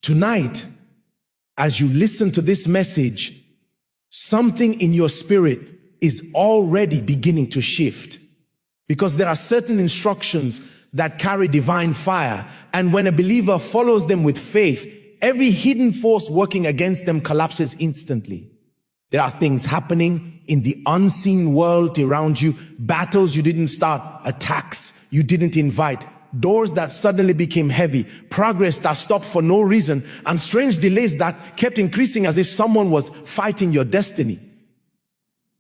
Tonight, as you listen to this message, something in your spirit is already beginning to shift, because there are certain instructions that carry divine fire, and when a believer follows them with faith, every hidden force working against them collapses instantly. There are things happening in the unseen world around you, battles you didn't start, attacks you didn't invite, doors that suddenly became heavy, progress that stopped for no reason, and strange delays that kept increasing as if someone was fighting your destiny.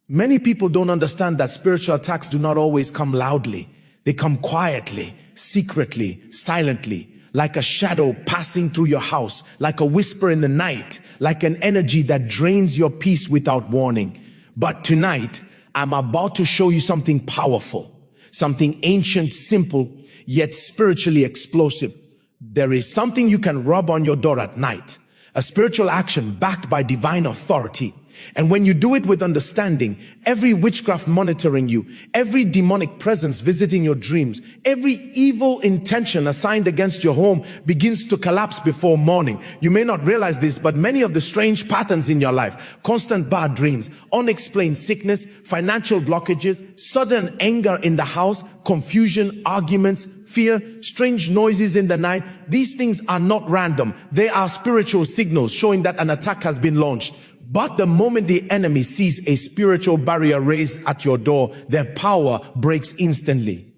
Many people don't understand that spiritual attacks do not always come loudly. They come quietly, secretly, silently, like a shadow passing through your house, like a whisper in the night, like an energy that drains your peace without warning. But tonight, I'm about to show you something powerful, something ancient, simple, yet spiritually explosive. There is something you can rub on your door at night, a spiritual action backed by divine authority. And when you do it with understanding, every witchcraft monitoring you, every demonic presence visiting your dreams, every evil intention assigned against your home begins to collapse before morning. You may not realize this, but many of the strange patterns in your life, constant bad dreams, unexplained sickness, financial blockages, sudden anger in the house, confusion, arguments, fear, strange noises in the night, these things are not random. They are spiritual signals showing that an attack has been launched. But the moment the enemy sees a spiritual barrier raised at your door, their power breaks instantly.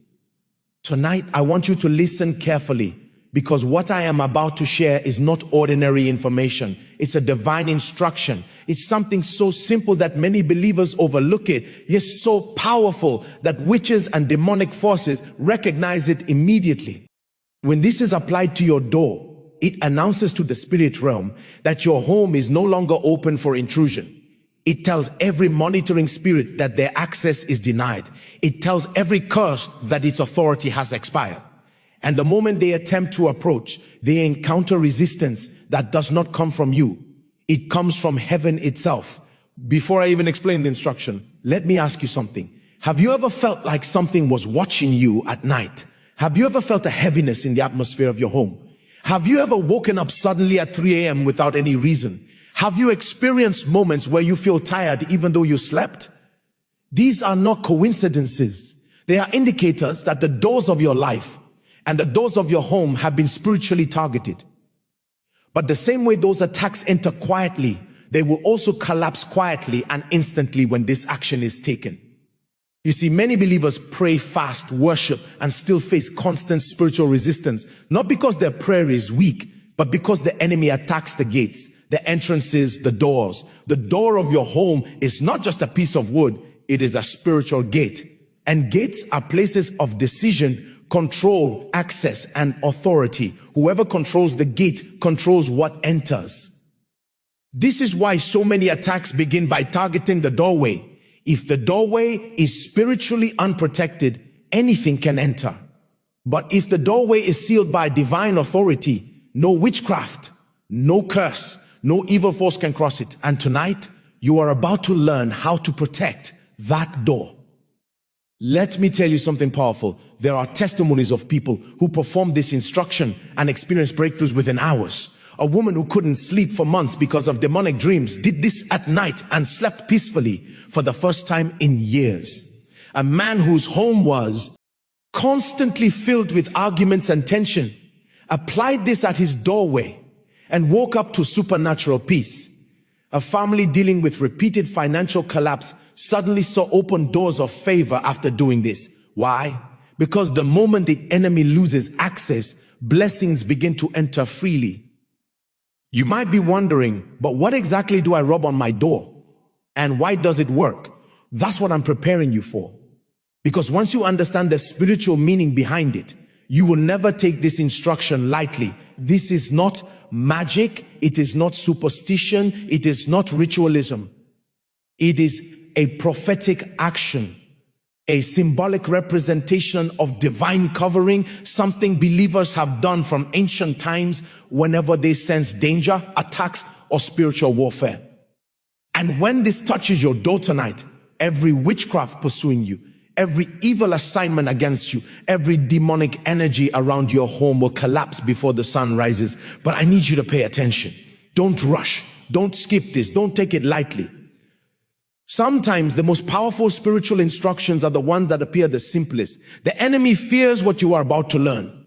Tonight, I want you to listen carefully, because what I am about to share is not ordinary information. It's a divine instruction. It's something so simple that many believers overlook it, yet so powerful that witches and demonic forces recognize it immediately. When this is applied to your door, it announces to the spirit realm that your home is no longer open for intrusion. It tells every monitoring spirit that their access is denied. It tells every curse that its authority has expired. And the moment they attempt to approach, they encounter resistance that does not come from you. It comes from heaven itself. Before I even explain the instruction, let me ask you something. Have you ever felt like something was watching you at night? Have you ever felt a heaviness in the atmosphere of your home? Have you ever woken up suddenly at 3 a.m. without any reason? Have you experienced moments where you feel tired even though you slept? These are not coincidences. They are indicators that the doors of your life and the doors of your home have been spiritually targeted. But the same way those attacks enter quietly, they will also collapse quietly and instantly when this action is taken. You see, many believers pray, fast, worship, and still face constant spiritual resistance, not because their prayer is weak, but because the enemy attacks the gates, the entrances, the doors. The door of your home is not just a piece of wood, it is a spiritual gate. And gates are places of decision, control, access, and authority. Whoever controls the gate controls what enters. This is why so many attacks begin by targeting the doorway. If the doorway is spiritually unprotected, anything can enter. But if the doorway is sealed by divine authority, no witchcraft, no curse, no evil force can cross it. And tonight, you are about to learn how to protect that door. Let me tell you something powerful. There are testimonies of people who performed this instruction and experienced breakthroughs within hours. A woman who couldn't sleep for months because of demonic dreams did this at night and slept peacefully for the first time in years. A man whose home was constantly filled with arguments and tension applied this at his doorway and woke up to supernatural peace. A family dealing with repeated financial collapse suddenly saw open doors of favor after doing this. Why? Because the moment the enemy loses access, blessings begin to enter freely. You might be wondering, but what exactly do I rub on my door? And why does it work? That's what I'm preparing you for. Because once you understand the spiritual meaning behind it, you will never take this instruction lightly. This is not magic. It is not superstition. It is not ritualism. It is a prophetic action, a symbolic representation of divine covering, something believers have done from ancient times whenever they sense danger, attacks, or spiritual warfare. And when this touches your door tonight, every witchcraft pursuing you, Every evil assignment against you, every demonic energy around your home will collapse before the sun rises. But I need you to pay attention. Don't rush. Don't skip this. Don't take it lightly. Sometimes the most powerful spiritual instructions are the ones that appear the simplest. The enemy fears what you are about to learn.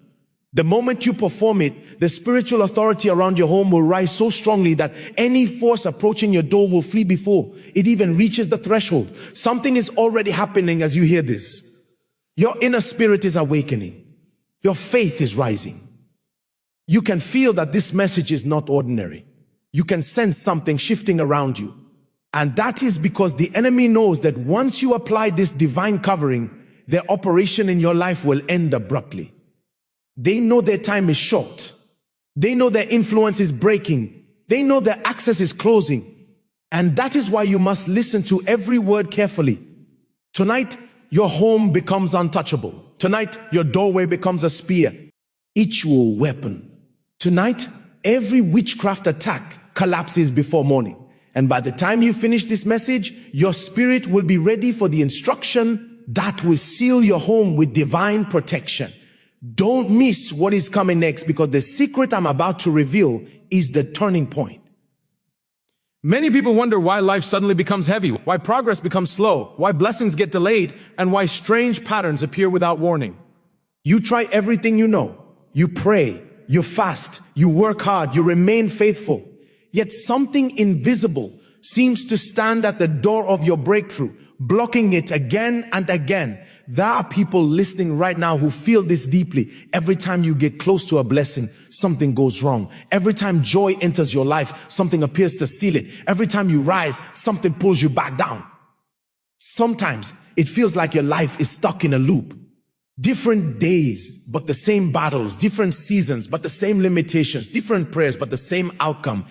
The moment you perform it, the spiritual authority around your home will rise so strongly that any force approaching your door will flee before it even reaches the threshold. Something is already happening as you hear this. Your inner spirit is awakening. Your faith is rising. You can feel that this message is not ordinary. You can sense something shifting around you. And that is because the enemy knows that once you apply this divine covering, their operation in your life will end abruptly. They know their time is short. They know their influence is breaking. They know their access is closing. And that is why you must listen to every word carefully. Tonight, your home becomes untouchable. Tonight, your doorway becomes a spear, ritual weapon. Tonight, every witchcraft attack collapses before morning. And by the time you finish this message, your spirit will be ready for the instruction that will seal your home with divine protection. Don't miss what is coming next, because the secret I'm about to reveal is the turning point. Many people wonder why life suddenly becomes heavy, why progress becomes slow, why blessings get delayed, and why strange patterns appear without warning. You try everything you know. You pray, you fast, you work hard, you remain faithful. Yet something invisible seems to stand at the door of your breakthrough, blocking it again and again. There are people listening right now who feel this deeply. Every time you get close to a blessing, something goes wrong. Every time joy enters your life, something appears to steal it. Every time you rise, something pulls you back down. Sometimes it feels like your life is stuck in a loop. Different days, but the same battles. Different seasons, but the same limitations. Different prayers, but the same outcome.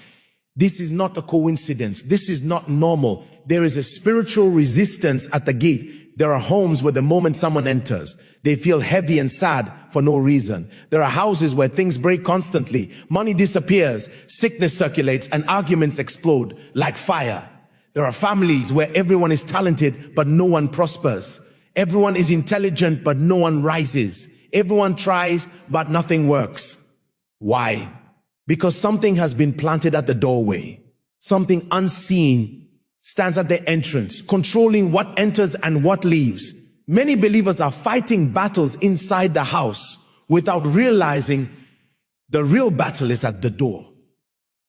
This is not a coincidence. This is not normal. There is a spiritual resistance at the gate. There are homes where the moment someone enters, they feel heavy and sad for no reason. There are houses where things break constantly. Money disappears, sickness circulates, and arguments explode like fire. There are families where everyone is talented, but no one prospers. Everyone is intelligent, but no one rises. Everyone tries, but nothing works. Why? Because something has been planted at the doorway. Something unseen stands at the entrance, controlling what enters and what leaves. Many believers are fighting battles inside the house without realizing the real battle is at the door.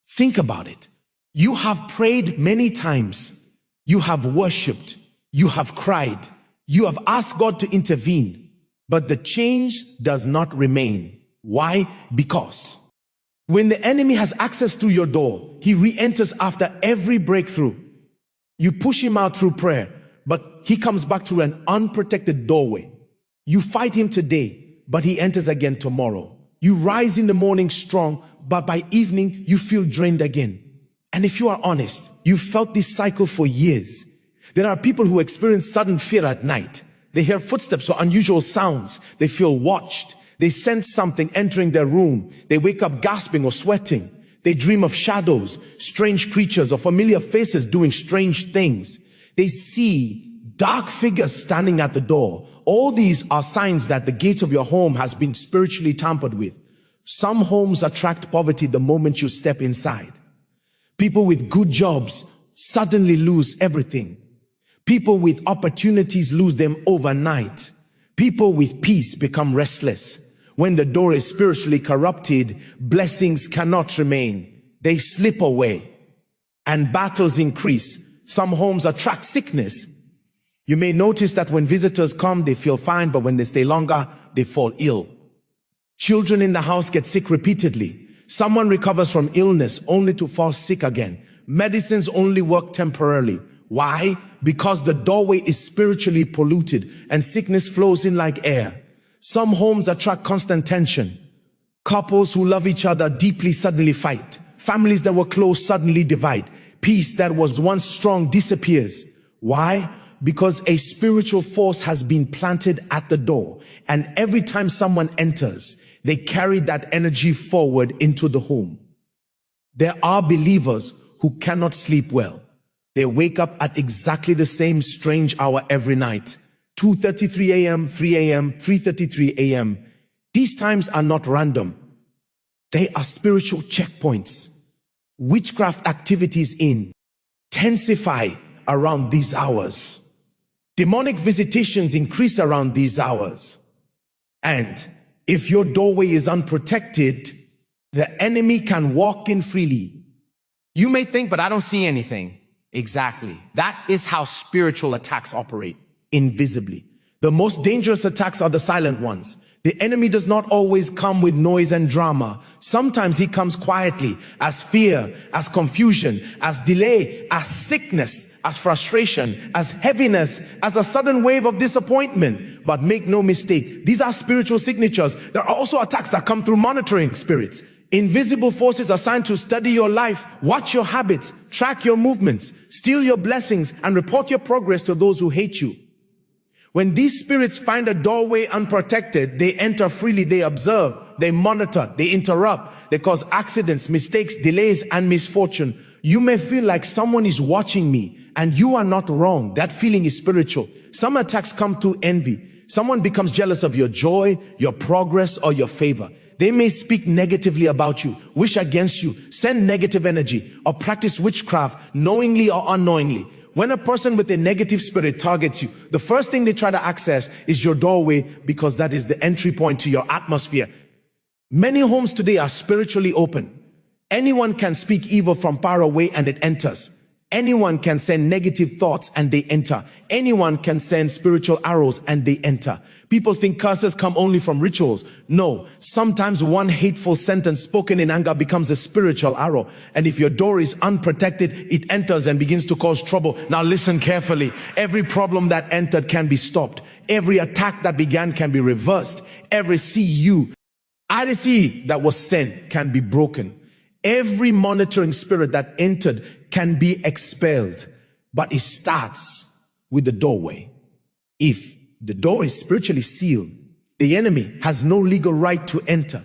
Think about it. You have prayed many times. You have worshiped. You have cried. You have asked God to intervene. But the change does not remain. Why? Because when the enemy has access through your door, he re-enters after every breakthrough. You push him out through prayer, but he comes back through an unprotected doorway. You fight him today, but he enters again tomorrow. You rise in the morning strong, but by evening you feel drained again. And if you are honest, you felt this cycle for years. There are people who experience sudden fear at night. They hear footsteps or unusual sounds. They feel watched. They sense something entering their room. They wake up gasping or sweating. They dream of shadows, strange creatures, or familiar faces doing strange things. They see dark figures standing at the door. All these are signs that the gate of your home has been spiritually tampered with. Some homes attract poverty the moment you step inside. People with good jobs suddenly lose everything. People with opportunities lose them overnight. People with peace become restless. When the door is spiritually corrupted, blessings cannot remain. They slip away and battles increase. Some homes attract sickness. You may notice that when visitors come, they feel fine, but when they stay longer, they fall ill. Children in the house get sick repeatedly. Someone recovers from illness only to fall sick again. Medicines only work temporarily. Why? Because the doorway is spiritually polluted and sickness flows in like air. Some homes attract constant tension. Couples who love each other deeply suddenly fight. Families that were close suddenly divide. Peace that was once strong disappears. Why? Because a spiritual force has been planted at the door, and every time someone enters, they carry that energy forward into the home. There are believers who cannot sleep well. They wake up at exactly the same strange hour every night. 2:33 a.m., 3 a.m., 3:33 a.m. These times are not random. They are spiritual checkpoints. Witchcraft activities intensify around these hours. Demonic visitations increase around these hours. And if your doorway is unprotected, the enemy can walk in freely. You may think, but I don't see anything. Exactly. That is how spiritual attacks operate. Invisibly. The most dangerous attacks are the silent ones. The enemy does not always come with noise and drama. Sometimes he comes quietly, as fear, as confusion, as delay, as sickness, as frustration, as heaviness, as a sudden wave of disappointment. But make no mistake, these are spiritual signatures. There are also attacks that come through monitoring spirits. Invisible forces assigned to study your life, watch your habits, track your movements, steal your blessings, and report your progress to those who hate you. When these spirits find a doorway unprotected, they enter freely, they observe, they monitor, they interrupt, they cause accidents, mistakes, delays, and misfortune. You may feel like someone is watching me, and you are not wrong. That feeling is spiritual. Some attacks come through envy. Someone becomes jealous of your joy, your progress, or your favor. They may speak negatively about you, wish against you, send negative energy, or practice witchcraft knowingly or unknowingly. When a person with a negative spirit targets you, the first thing they try to access is your doorway, because that is the entry point to your atmosphere. Many homes today are spiritually open. Anyone can speak evil from far away and it enters. Anyone can send negative thoughts and they enter. Anyone can send spiritual arrows and they enter. People think curses come only from rituals. No, sometimes one hateful sentence spoken in anger becomes a spiritual arrow. And if your door is unprotected, it enters and begins to cause trouble. Now listen carefully. Every problem that entered can be stopped. Every attack that began can be reversed. Every IDC that was sent can be broken. Every monitoring spirit that entered can be expelled. But it starts with the doorway. If the door is spiritually sealed, the enemy has no legal right to enter.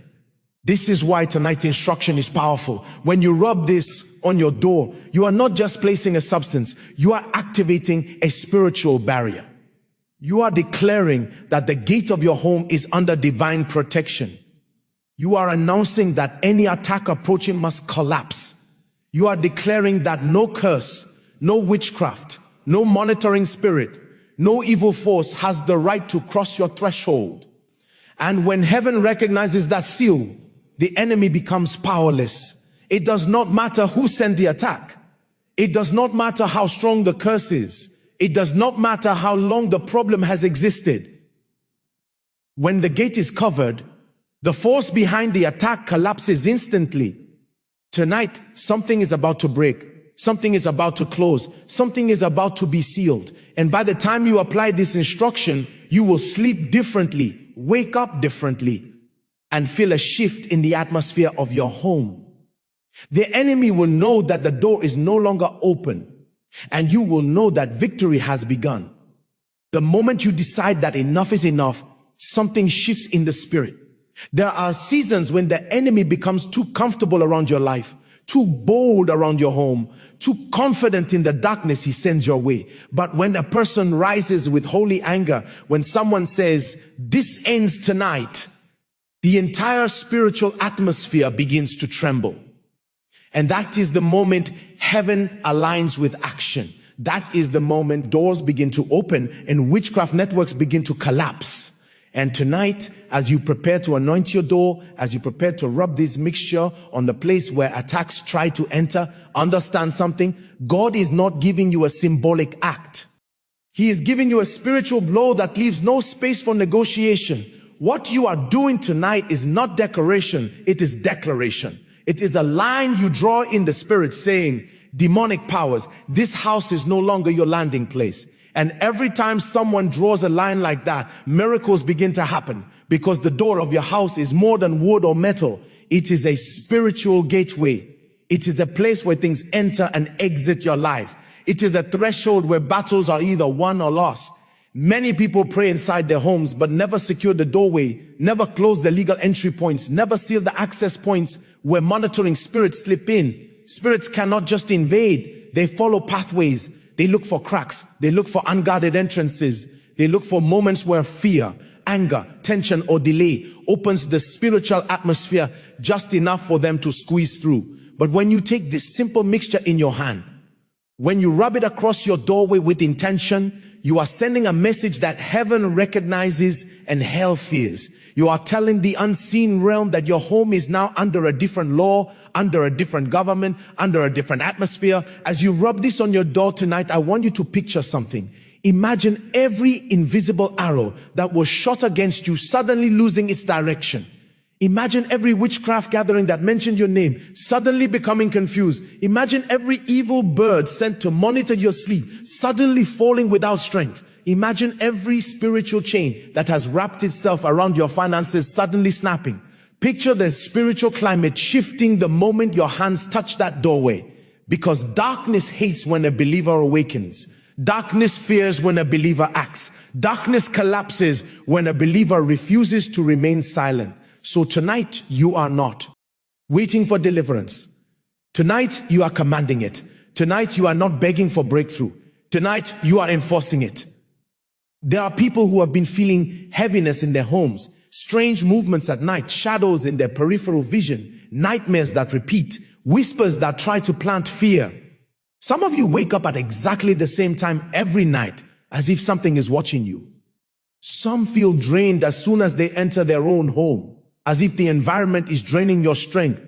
This is why tonight's instruction is powerful. When you rub this on your door, you are not just placing a substance, you are activating a spiritual barrier. You are declaring that the gate of your home is under divine protection. You are announcing that any attack approaching must collapse. You are declaring that no curse, no witchcraft, no monitoring spirit, no evil force has the right to cross your threshold. And when heaven recognizes that seal, the enemy becomes powerless. It does not matter who sent the attack. It does not matter how strong the curse is. It does not matter how long the problem has existed. When the gate is covered, the force behind the attack collapses instantly. Tonight, something is about to break. Something is about to close. Something is about to be sealed. And by the time you apply this instruction, you will sleep differently, wake up differently, and feel a shift in the atmosphere of your home. The enemy will know that the door is no longer open, and you will know that victory has begun. The moment you decide that enough is enough, something shifts in the spirit. There are seasons when the enemy becomes too comfortable around your life, too bold around your home, too confident in the darkness he sends your way. But when a person rises with holy anger, when someone says, "This ends tonight," the entire spiritual atmosphere begins to tremble. And that is the moment heaven aligns with action. That is the moment doors begin to open and witchcraft networks begin to collapse. And tonight, as you prepare to anoint your door, as you prepare to rub this mixture on the place where attacks try to enter, understand something. God is not giving you a symbolic act. He is giving you a spiritual blow that leaves no space for negotiation. What you are doing tonight is not decoration, it is declaration. It is a line you draw in the spirit saying, demonic powers, this house is no longer your landing place. And every time someone draws a line like that, miracles begin to happen, because the door of your house is more than wood or metal. It is a spiritual gateway. It is a place where things enter and exit your life. It is a threshold where battles are either won or lost. Many people pray inside their homes, but never secure the doorway, never close the legal entry points, never seal the access points where monitoring spirits slip in. Spirits cannot just invade. They follow pathways. They look for cracks. They look for unguarded entrances. They look for moments where fear, anger, tension, or delay opens the spiritual atmosphere just enough for them to squeeze through. But when you take this simple mixture in your hand, when you rub it across your doorway with intention, you are sending a message that heaven recognizes and hell fears. You are telling the unseen realm that your home is now under a different law, under a different government, under a different atmosphere. As you rub this on your door tonight, I want you to picture something. Imagine every invisible arrow that was shot against you suddenly losing its direction. Imagine every witchcraft gathering that mentioned your name suddenly becoming confused. Imagine every evil bird sent to monitor your sleep suddenly falling without strength. Imagine every spiritual chain that has wrapped itself around your finances suddenly snapping. Picture the spiritual climate shifting the moment your hands touch that doorway. Because darkness hates when a believer awakens. Darkness fears when a believer acts. Darkness collapses when a believer refuses to remain silent. So tonight, you are not waiting for deliverance. Tonight, you are commanding it. Tonight, you are not begging for breakthrough. Tonight, you are enforcing it. There are people who have been feeling heaviness in their homes, strange movements at night, shadows in their peripheral vision, nightmares that repeat, whispers that try to plant fear. Some of you wake up at exactly the same time every night, as if something is watching you. Some feel drained as soon as they enter their own home, as if the environment is draining your strength.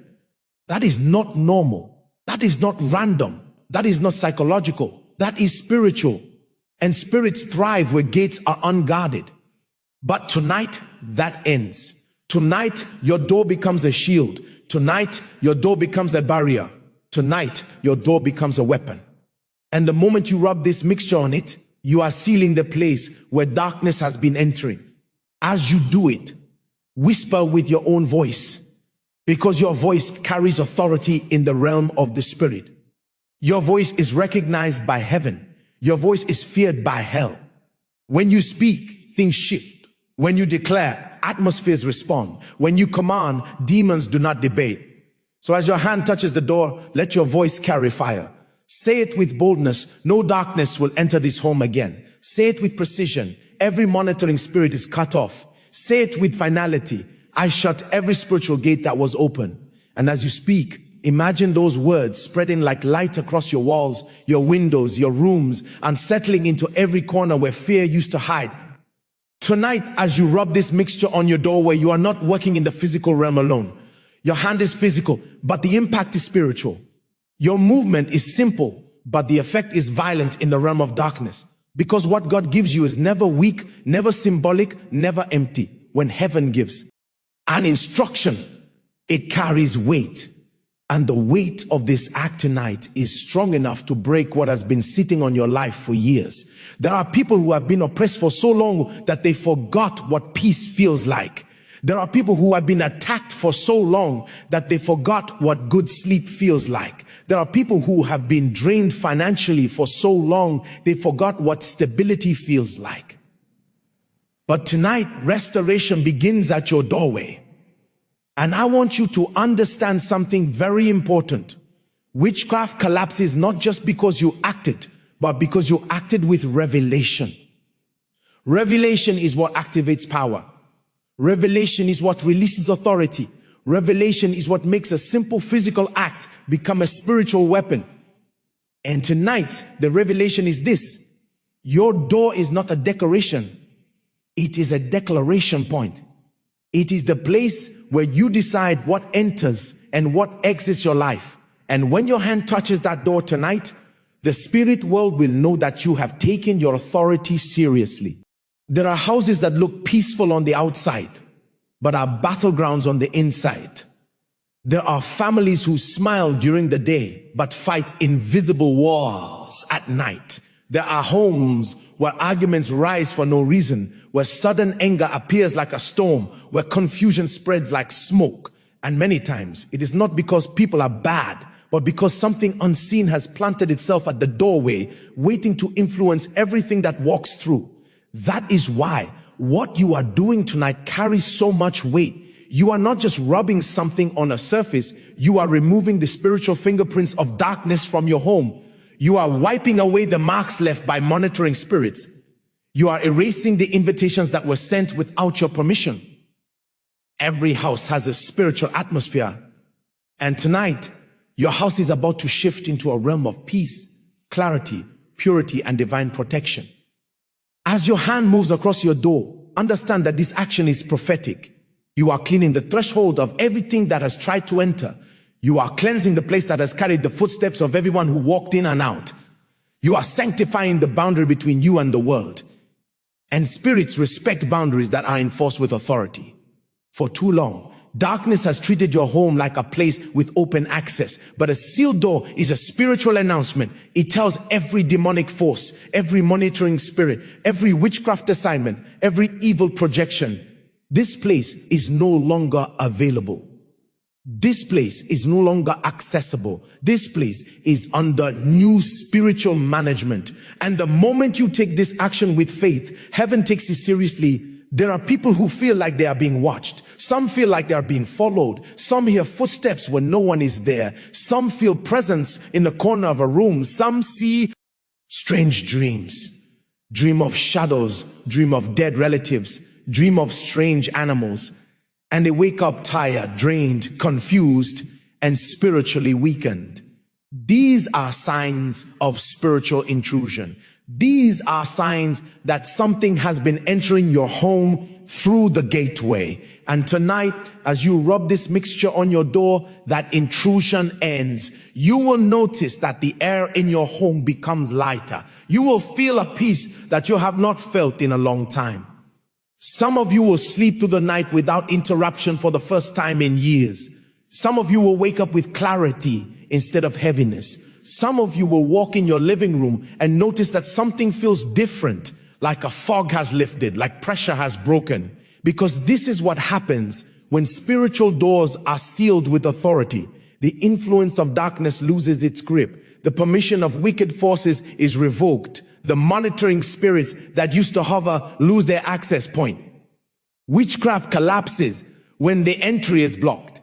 That is not normal. That is not random. That is not psychological. That is spiritual. And spirits thrive where gates are unguarded. But tonight, that ends. Tonight, your door becomes a shield. Tonight, your door becomes a barrier. Tonight, your door becomes a weapon. And the moment you rub this mixture on it, you are sealing the place where darkness has been entering. As you do it, whisper with your own voice, because your voice carries authority in the realm of the spirit. Your voice is recognized by heaven. Your voice is feared by hell. When you speak, things shift. When you declare, atmospheres respond. When you command, demons do not debate. So as your hand touches the door, let your voice carry fire. Say it with boldness. No darkness will enter this home again. Say it with precision. Every monitoring spirit is cut off. Say it with finality. I shut every spiritual gate that was open. And as you speak, imagine those words spreading like light across your walls, your windows, your rooms, and settling into every corner where fear used to hide. Tonight, as you rub this mixture on your doorway, you are not working in the physical realm alone. Your hand is physical, but the impact is spiritual. Your movement is simple, but the effect is violent in the realm of darkness. Because what God gives you is never weak, never symbolic, never empty. When heaven gives an instruction, it carries weight. And the weight of this act tonight is strong enough to break what has been sitting on your life for years. There are people who have been oppressed for so long that they forgot what peace feels like. There are people who have been attacked for so long that they forgot what good sleep feels like. There are people who have been drained financially for so long, they forgot what stability feels like. But tonight, restoration begins at your doorway. And I want you to understand something very important. Witchcraft collapses not just because you acted, but because you acted with revelation. Revelation is what activates power. Revelation is what releases authority. Revelation is what makes a simple physical act become a spiritual weapon. And tonight, the revelation is this: your door is not a decoration. It is a declaration point. It is the place where you decide what enters and what exits your life. And when your hand touches that door tonight, the spirit world will know that you have taken your authority seriously. There are houses that look peaceful on the outside, but are battlegrounds on the inside. There are families who smile during the day, but fight invisible wars at night. There are homes where arguments rise for no reason, where sudden anger appears like a storm, where confusion spreads like smoke. And many times, it is not because people are bad, but because something unseen has planted itself at the doorway, waiting to influence everything that walks through. That is why what you are doing tonight carries so much weight. You are not just rubbing something on a surface, you are removing the spiritual fingerprints of darkness from your home. You are wiping away the marks left by monitoring spirits. You are erasing the invitations that were sent without your permission. Every house has a spiritual atmosphere. And tonight, your house is about to shift into a realm of peace, clarity, purity, and divine protection. As your hand moves across your door, understand that this action is prophetic. You are cleaning the threshold of everything that has tried to enter. You are cleansing the place that has carried the footsteps of everyone who walked in and out. You are sanctifying the boundary between you and the world. And spirits respect boundaries that are enforced with authority. For too long, darkness has treated your home like a place with open access. But a sealed door is a spiritual announcement. It tells every demonic force, every monitoring spirit, every witchcraft assignment, every evil projection, this place is no longer available. This place is no longer accessible. This place is under new spiritual management. And the moment you take this action with faith, heaven takes it seriously. There are people who feel like they are being watched. Some feel like they are being followed. Some hear footsteps when no one is there. Some feel presence in the corner of a room. Some see strange dreams. Dream of shadows, dream of dead relatives, dream of strange animals. And they wake up tired, drained, confused, and spiritually weakened. These are signs of spiritual intrusion. These are signs that something has been entering your home through the gateway. And tonight, as you rub this mixture on your door, that intrusion ends. You will notice that the air in your home becomes lighter. You will feel a peace that you have not felt in a long time. Some of you will sleep through the night without interruption for the first time in years. Some of you will wake up with clarity instead of heaviness. Some of you will walk in your living room and notice that something feels different, like a fog has lifted, like pressure has broken. Because this is what happens when spiritual doors are sealed with authority. The influence of darkness loses its grip. The permission of wicked forces is revoked. The monitoring spirits that used to hover lose their access point. Witchcraft collapses when the entry is blocked.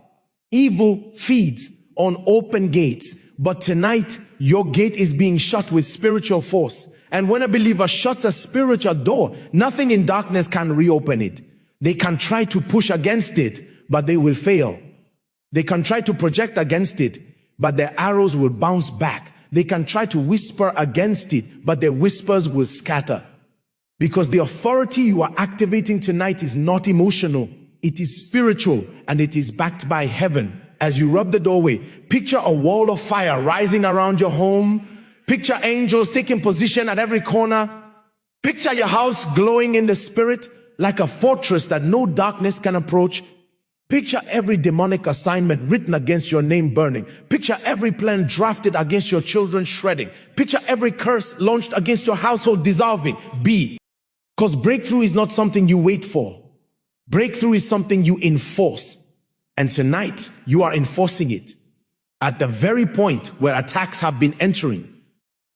Evil feeds on open gates. But tonight, your gate is being shut with spiritual force. And when a believer shuts a spiritual door, nothing in darkness can reopen it. They can try to push against it, but they will fail. They can try to project against it, but their arrows will bounce back. They can try to whisper against it, but their whispers will scatter. Because the authority you are activating tonight is not emotional. It is spiritual, and it is backed by heaven. As you rub the doorway, picture a wall of fire rising around your home. Picture angels taking position at every corner. Picture your house glowing in the spirit like a fortress that no darkness can approach. Picture every demonic assignment written against your name burning. Picture every plan drafted against your children shredding. Picture every curse launched against your household dissolving. Because breakthrough is not something you wait for. Breakthrough is something you enforce. And tonight, you are enforcing it. At the very point where attacks have been entering,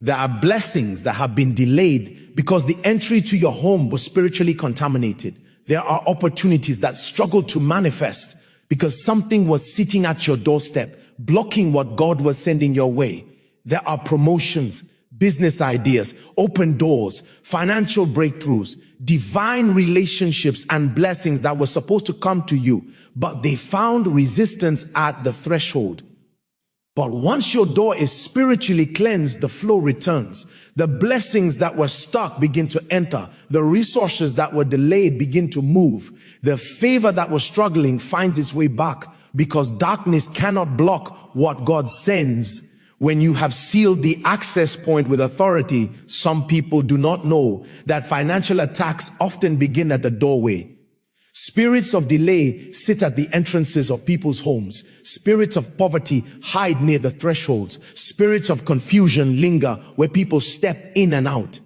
there are blessings that have been delayed because the entry to your home was spiritually contaminated. There are opportunities that struggle to manifest because something was sitting at your doorstep, blocking what God was sending your way. There are promotions, business ideas, open doors, financial breakthroughs, divine relationships and blessings that were supposed to come to you, but they found resistance at the threshold. But once your door is spiritually cleansed, the flow returns. The blessings that were stuck begin to enter. The resources that were delayed begin to move. The favor that was struggling finds its way back because darkness cannot block what God sends. When you have sealed the access point with authority, some people do not know that financial attacks often begin at the doorway. Spirits of delay sit at the entrances of people's homes. Spirits of poverty hide near the thresholds. Spirits of confusion linger where people step in and out.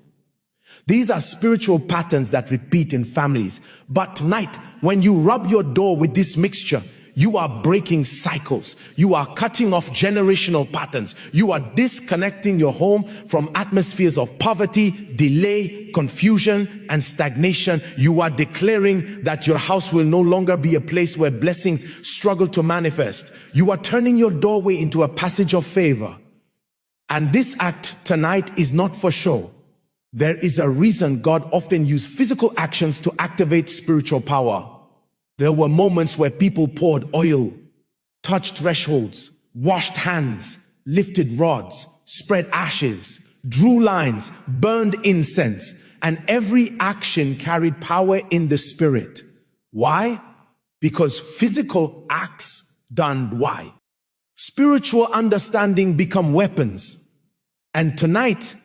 These are spiritual patterns that repeat in families. But tonight, when you rub your door with this mixture, you are breaking cycles. You are cutting off generational patterns. You are disconnecting your home from atmospheres of poverty, delay, confusion, and stagnation. You are declaring that your house will no longer be a place where blessings struggle to manifest. You are turning your doorway into a passage of favor. And this act tonight is not for show. There is a reason God often used physical actions to activate spiritual power. There were moments where people poured oil, touched thresholds, washed hands, lifted rods, spread ashes, drew lines, burned incense, and every action carried power in the spirit. Why? Because physical acts done why? Spiritual understanding become weapons. And tonight,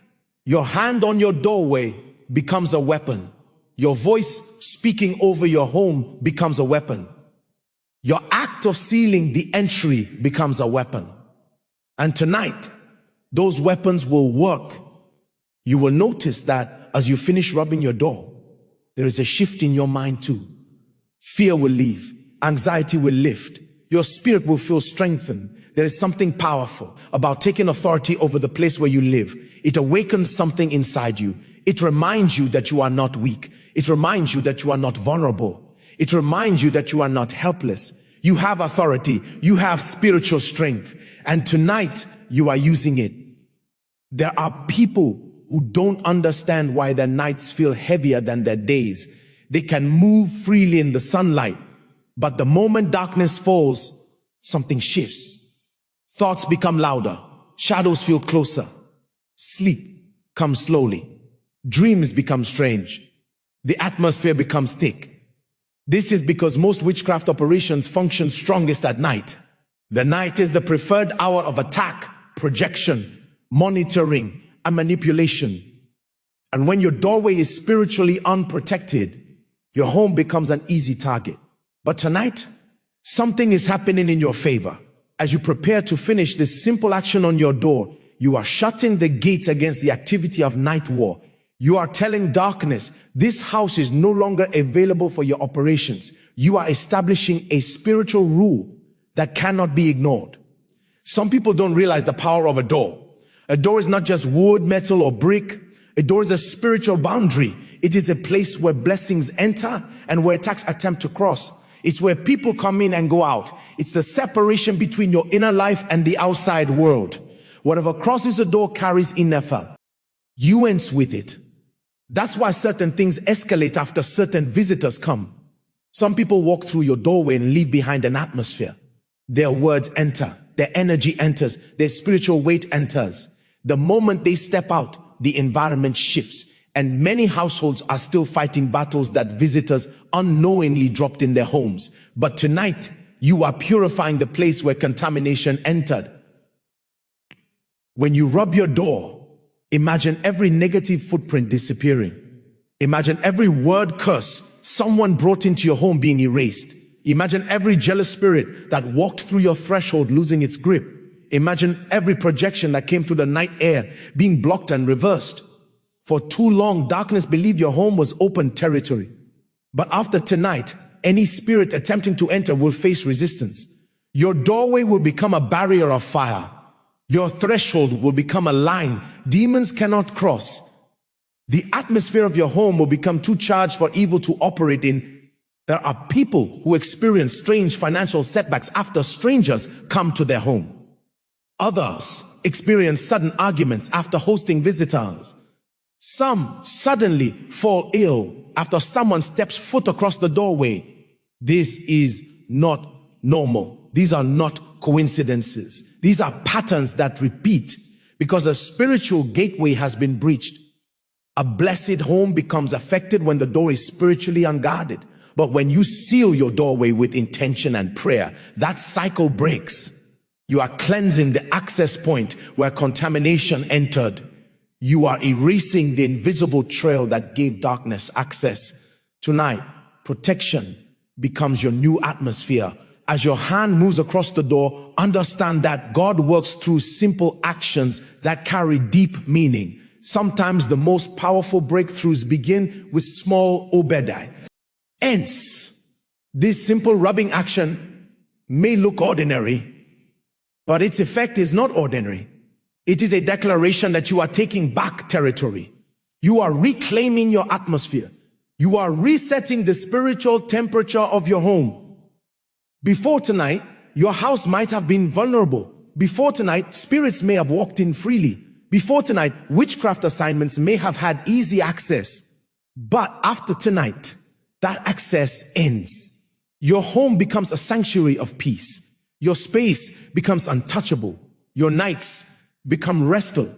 your hand on your doorway becomes a weapon. Your voice speaking over your home becomes a weapon. Your act of sealing the entry becomes a weapon. And tonight, those weapons will work. You will notice that as you finish rubbing your door, there is a shift in your mind too. Fear will leave. Anxiety will lift. Your spirit will feel strengthened. There is something powerful about taking authority over the place where you live. It awakens something inside you. It reminds you that you are not weak. It reminds you that you are not vulnerable. It reminds you that you are not helpless. You have authority. You have spiritual strength. And tonight, you are using it. There are people who don't understand why their nights feel heavier than their days. They can move freely in the sunlight, but the moment darkness falls, something shifts. Thoughts become louder. Shadows feel closer. Sleep comes slowly. Dreams become strange. The atmosphere becomes thick. This is because most witchcraft operations function strongest at night. The night is the preferred hour of attack, projection, monitoring, and manipulation. And when your doorway is spiritually unprotected, your home becomes an easy target. But tonight, something is happening in your favor. As you prepare to finish this simple action on your door, you are shutting the gates against the activity of night war. You are telling darkness, this house is no longer available for your operations. You are establishing a spiritual rule that cannot be ignored. Some people don't realize the power of a door. A door is not just wood, metal, or brick. A door is a spiritual boundary. It is a place where blessings enter and where attacks attempt to cross. It's where people come in and go out. It's the separation between your inner life and the outside world. Whatever crosses a door carries inefa. You ends with it. That's why certain things escalate after certain visitors come. Some people walk through your doorway and leave behind an atmosphere. Their words enter. Their energy enters. Their spiritual weight enters. The moment they step out, the environment shifts. And many households are still fighting battles that visitors unknowingly dropped in their homes. But tonight, you are purifying the place where contamination entered. When you rub your door, imagine every negative footprint disappearing. Imagine every word curse someone brought into your home being erased. Imagine every jealous spirit that walked through your threshold losing its grip. Imagine every projection that came through the night air being blocked and reversed. For too long, darkness believed your home was open territory. But after tonight, any spirit attempting to enter will face resistance. Your doorway will become a barrier of fire. Your threshold will become a line demons cannot cross. The atmosphere of your home will become too charged for evil to operate in. There are people who experience strange financial setbacks after strangers come to their home. Others experience sudden arguments after hosting visitors. Some suddenly fall ill after someone steps foot across the doorway. This is not normal. These are not coincidences. These are patterns that repeat because a spiritual gateway has been breached. A blessed home becomes affected when the door is spiritually unguarded. But when you seal your doorway with intention and prayer, that cycle breaks. You are cleansing the access point where contamination entered. You are erasing the invisible trail that gave darkness access. Tonight, protection becomes your new atmosphere. As your hand moves across the door, understand that God works through simple actions that carry deep meaning. Sometimes the most powerful breakthroughs begin with small obedi. Hence, this simple rubbing action may look ordinary, but its effect is not ordinary. It is a declaration that you are taking back territory. You are reclaiming your atmosphere. You are resetting the spiritual temperature of your home. Before tonight, your house might have been vulnerable. Before tonight, spirits may have walked in freely. Before tonight, witchcraft assignments may have had easy access, but after tonight, that access ends. Your home becomes a sanctuary of peace. Your space becomes untouchable. Your nights become restful.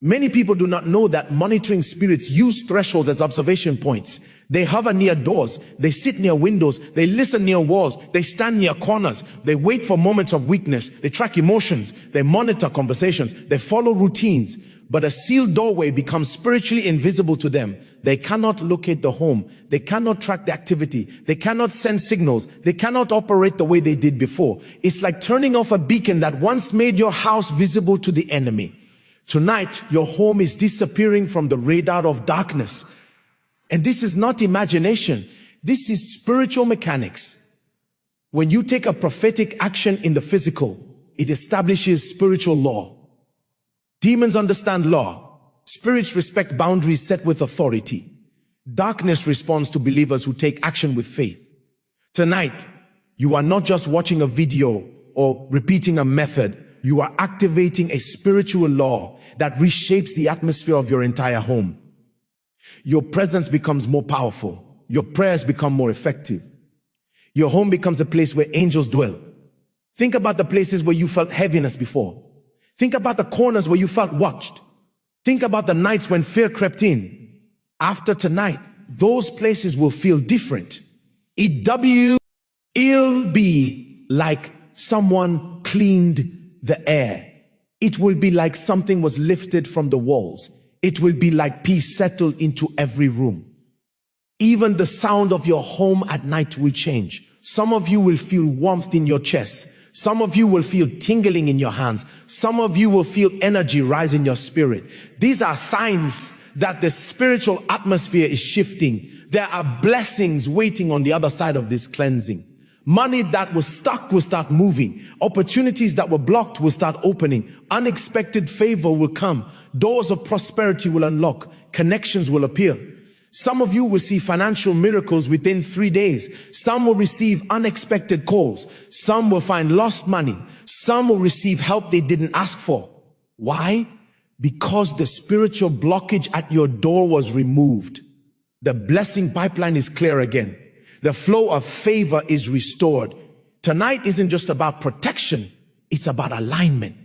Many people do not know that monitoring spirits use thresholds as observation points. They hover near doors, they sit near windows, they listen near walls, they stand near corners, they wait for moments of weakness, they track emotions, they monitor conversations, they follow routines. But a sealed doorway becomes spiritually invisible to them. They cannot locate the home, they cannot track the activity, they cannot send signals, they cannot operate the way they did before. It's like turning off a beacon that once made your house visible to the enemy. Tonight, your home is disappearing from the radar of darkness. And this is not imagination. This is spiritual mechanics. When you take a prophetic action in the physical, it establishes spiritual law. Demons understand law. Spirits respect boundaries set with authority. Darkness responds to believers who take action with faith. Tonight, you are not just watching a video or repeating a method. You are activating a spiritual law that reshapes the atmosphere of your entire home. Your presence becomes more powerful. Your prayers become more effective. Your home becomes a place where angels dwell. Think about the places where you felt heaviness before. Think about the corners where you felt watched. Think about the nights when fear crept in. After tonight, those places will feel different. It'll be like someone cleaned the air. It will be like something was lifted from the walls. It will be like peace settled into every room. Even the sound of your home at night will change. Some of you will feel warmth in your chest. Some of you will feel tingling in your hands. Some of you will feel energy rise in your spirit. These are signs that the spiritual atmosphere is shifting. There are blessings waiting on the other side of this cleansing. Money that was stuck will start moving. Opportunities that were blocked will start opening. Unexpected favor will come. Doors of prosperity will unlock. Connections will appear. Some of you will see financial miracles within 3 days. Some will receive unexpected calls. Some will find lost money. Some will receive help they didn't ask for. Why? Because the spiritual blockage at your door was removed. The blessing pipeline is clear again. The flow of favor is restored. Tonight isn't just about protection, it's about alignment.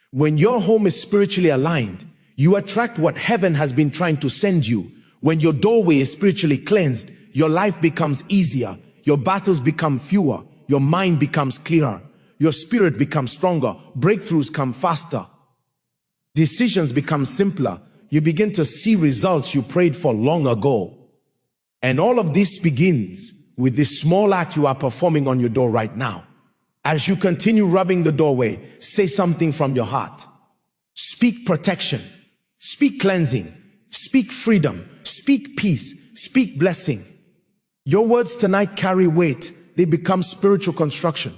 When your home is spiritually aligned, you attract what heaven has been trying to send you. When your doorway is spiritually cleansed, your life becomes easier, your battles become fewer, your mind becomes clearer, your spirit becomes stronger, breakthroughs come faster, decisions become simpler, you begin to see results you prayed for long ago. And all of this begins with this small act you are performing on your door right now. As you continue rubbing the doorway, say something from your heart. Speak protection, speak cleansing, speak freedom, speak peace, speak blessing. Your words tonight carry weight. They become spiritual construction.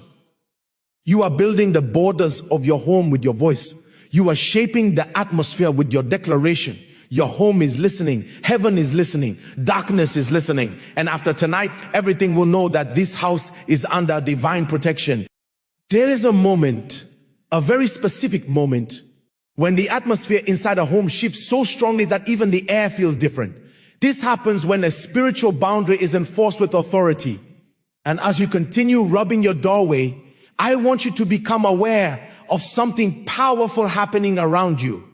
You are building the borders of your home with your voice. You are shaping the atmosphere with your declaration. Your home is listening. Heaven is listening. Darkness is listening. And after tonight, everything will know that this house is under divine protection. There is a moment, a very specific moment, when the atmosphere inside a home shifts so strongly that even the air feels different. This happens when a spiritual boundary is enforced with authority. And as you continue rubbing your doorway, I want you to become aware of something powerful happening around you.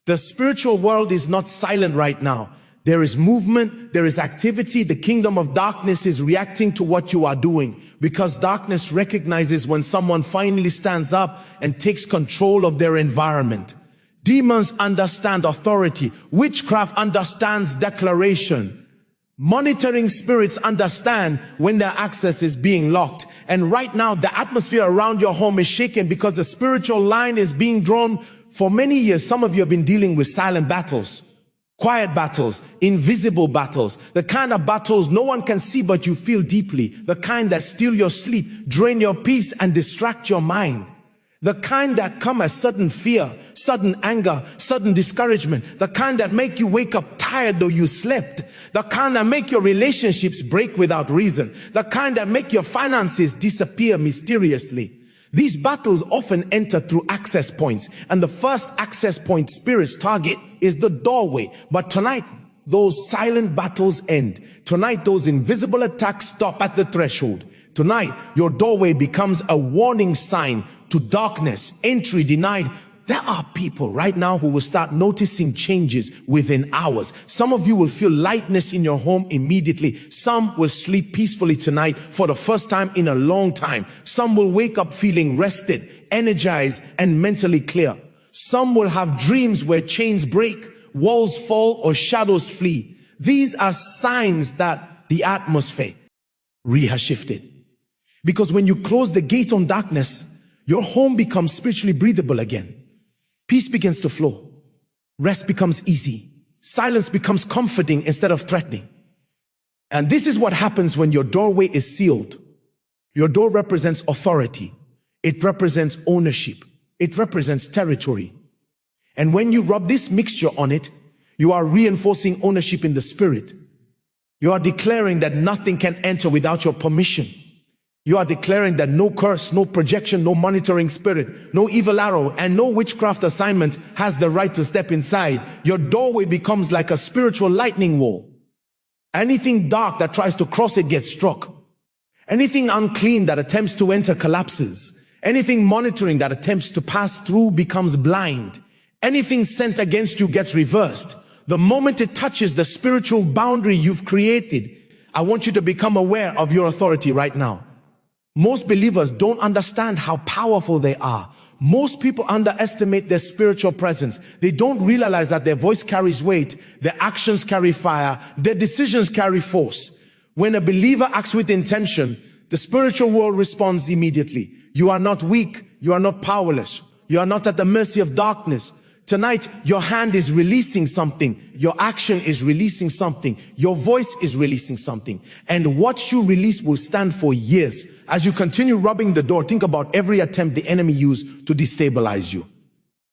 The spiritual world is not silent right now. There is movement, there is activity. The kingdom of darkness is reacting to what you are doing because darkness recognizes when someone finally stands up and takes control of their environment. Demons understand authority. Witchcraft understands declaration. Monitoring spirits understand when their access is being locked. And right now, the atmosphere around your home is shaken because the spiritual line is being drawn. For many years, some of you have been dealing with silent battles, quiet battles, invisible battles, the kind of battles no one can see but you feel deeply, the kind that steal your sleep, drain your peace and distract your mind, the kind that come as sudden fear, sudden anger, sudden discouragement, the kind that make you wake up tired though you slept, the kind that make your relationships break without reason, the kind that make your finances disappear mysteriously, These battles often enter through access points, and the first access point spirits target is the doorway. But tonight, those silent battles end. Tonight, those invisible attacks stop at the threshold. Tonight, your doorway becomes a warning sign to darkness, entry denied. There are people right now who will start noticing changes within hours. Some of you will feel lightness in your home immediately. Some will sleep peacefully tonight for the first time in a long time. Some will wake up feeling rested, energized, and mentally clear. Some will have dreams where chains break, walls fall, or shadows flee. These are signs that the atmosphere has shifted. Because when you close the gate on darkness, your home becomes spiritually breathable again. Peace begins to flow. Rest becomes easy. Silence becomes comforting instead of threatening. And this is what happens when your doorway is sealed. Your door represents authority. It represents ownership. It represents territory. And when you rub this mixture on it, you are reinforcing ownership in the spirit. You are declaring that nothing can enter without your permission. You are declaring that no curse, no projection, no monitoring spirit, no evil arrow, and no witchcraft assignment has the right to step inside. Your doorway becomes like a spiritual lightning wall. Anything dark that tries to cross it gets struck. Anything unclean that attempts to enter collapses. Anything monitoring that attempts to pass through becomes blind. Anything sent against you gets reversed. The moment it touches the spiritual boundary you've created, I want you to become aware of your authority right now. Most believers don't understand how powerful they are. Most people underestimate their spiritual presence. They don't realize that their voice carries weight, their actions carry fire, their decisions carry force. When a believer acts with intention, the spiritual world responds immediately. You are not weak. You are not powerless. You are not at the mercy of darkness. Tonight, your hand is releasing something. Your action is releasing something. Your voice is releasing something. And what you release will stand for years. As you continue rubbing the door, think about every attempt the enemy used to destabilize you.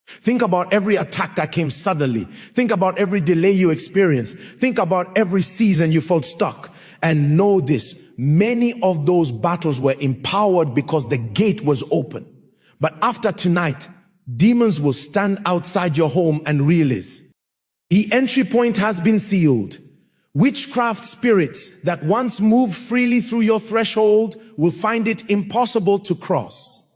Think about every attack that came suddenly. Think about every delay you experienced. Think about every season you felt stuck. And know this, many of those battles were empowered because the gate was open. But after tonight, demons will stand outside your home and realize the entry point has been sealed. Witchcraft spirits that once moved freely through your threshold will find it impossible to cross.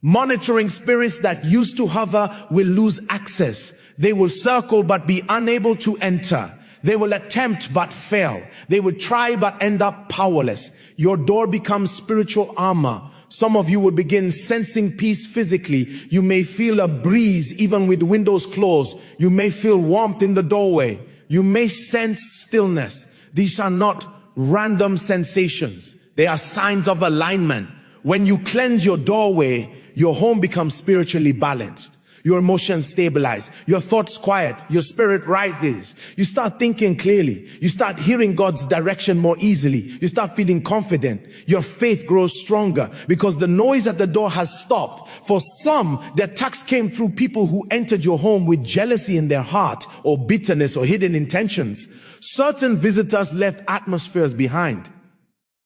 Monitoring spirits that used to hover will lose access. They will circle but be unable to enter. They will attempt but fail. They will try but end up powerless. Your door becomes spiritual armor. Some of you will begin sensing peace physically. You may feel a breeze even with windows closed. You may feel warmth in the doorway. You may sense stillness. These are not random sensations. They are signs of alignment. When you cleanse your doorway, your home becomes spiritually balanced. Your emotions stabilize, your thoughts quiet, your spirit rises. You start thinking clearly. You start hearing God's direction more easily. You start feeling confident. Your faith grows stronger because the noise at the door has stopped. For some, the attacks came through people who entered your home with jealousy in their heart or bitterness or hidden intentions. Certain visitors left atmospheres behind.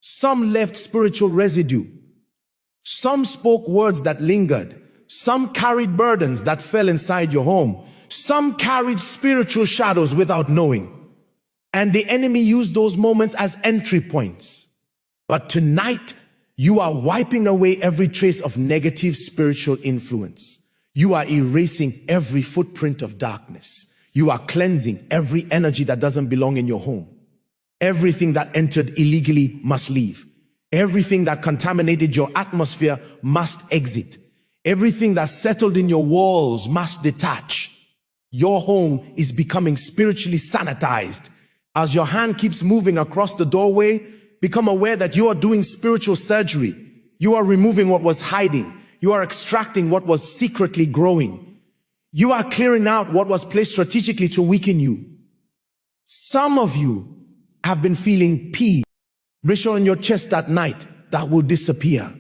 Some left spiritual residue. Some spoke words that lingered. Some carried burdens that fell inside your home. Some carried spiritual shadows without knowing. And the enemy used those moments as entry points. But tonight, you are wiping away every trace of negative spiritual influence. You are erasing every footprint of darkness. You are cleansing every energy that doesn't belong in your home. Everything that entered illegally must leave. Everything that contaminated your atmosphere must exit. Everything that settled in your walls must detach. Your home is becoming spiritually sanitized. As your hand keeps moving across the doorway, become aware that you are doing spiritual surgery. You are removing what was hiding. You are extracting what was secretly growing. You are clearing out what was placed strategically to weaken you. Some of you have been feeling peace, pressure on your chest at night that will disappear.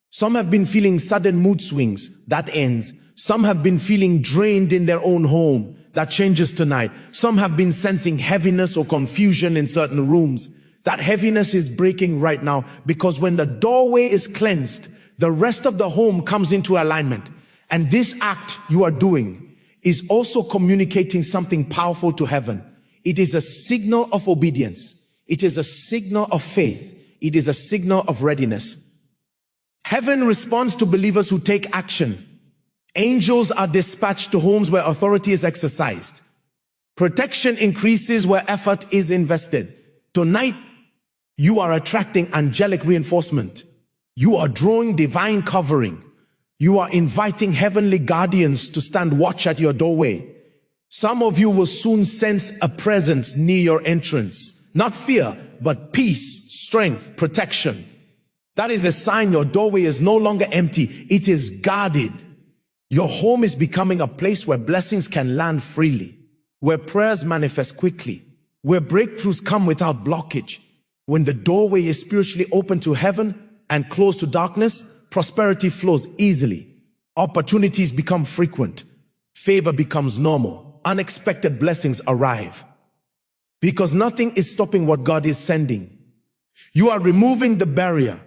Some have been feeling sudden mood swings. That ends. Some have been feeling drained in their own home. That changes tonight. Some have been sensing heaviness or confusion in certain rooms. That heaviness is breaking right now because when the doorway is cleansed, the rest of the home comes into alignment. And this act you are doing is also communicating something powerful to heaven. It is a signal of obedience. It is a signal of faith. It is a signal of readiness. Heaven responds to believers who take action. Angels are dispatched to homes where authority is exercised. Protection increases where effort is invested. Tonight, you are attracting angelic reinforcement. You are drawing divine covering. You are inviting heavenly guardians to stand watch at your doorway. Some of you will soon sense a presence near your entrance. Not fear, but peace, strength, protection. That is a sign your doorway is no longer empty. It is guarded. Your home is becoming a place where blessings can land freely, where prayers manifest quickly, where breakthroughs come without blockage. When the doorway is spiritually open to heaven and closed to darkness, prosperity flows easily. Opportunities become frequent. Favor becomes normal. Unexpected blessings arrive. Because nothing is stopping what God is sending. You are removing the barrier.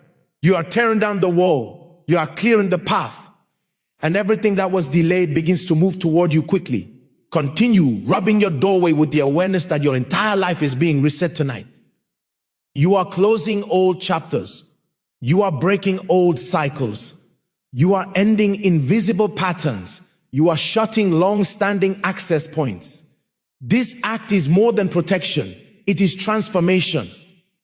You are tearing down the wall. You are clearing the path. And everything that was delayed begins to move toward you quickly. Continue rubbing your doorway with the awareness that your entire life is being reset tonight. You are closing old chapters. You are breaking old cycles. You are ending invisible patterns. You are shutting long-standing access points. This act is more than protection. It is transformation.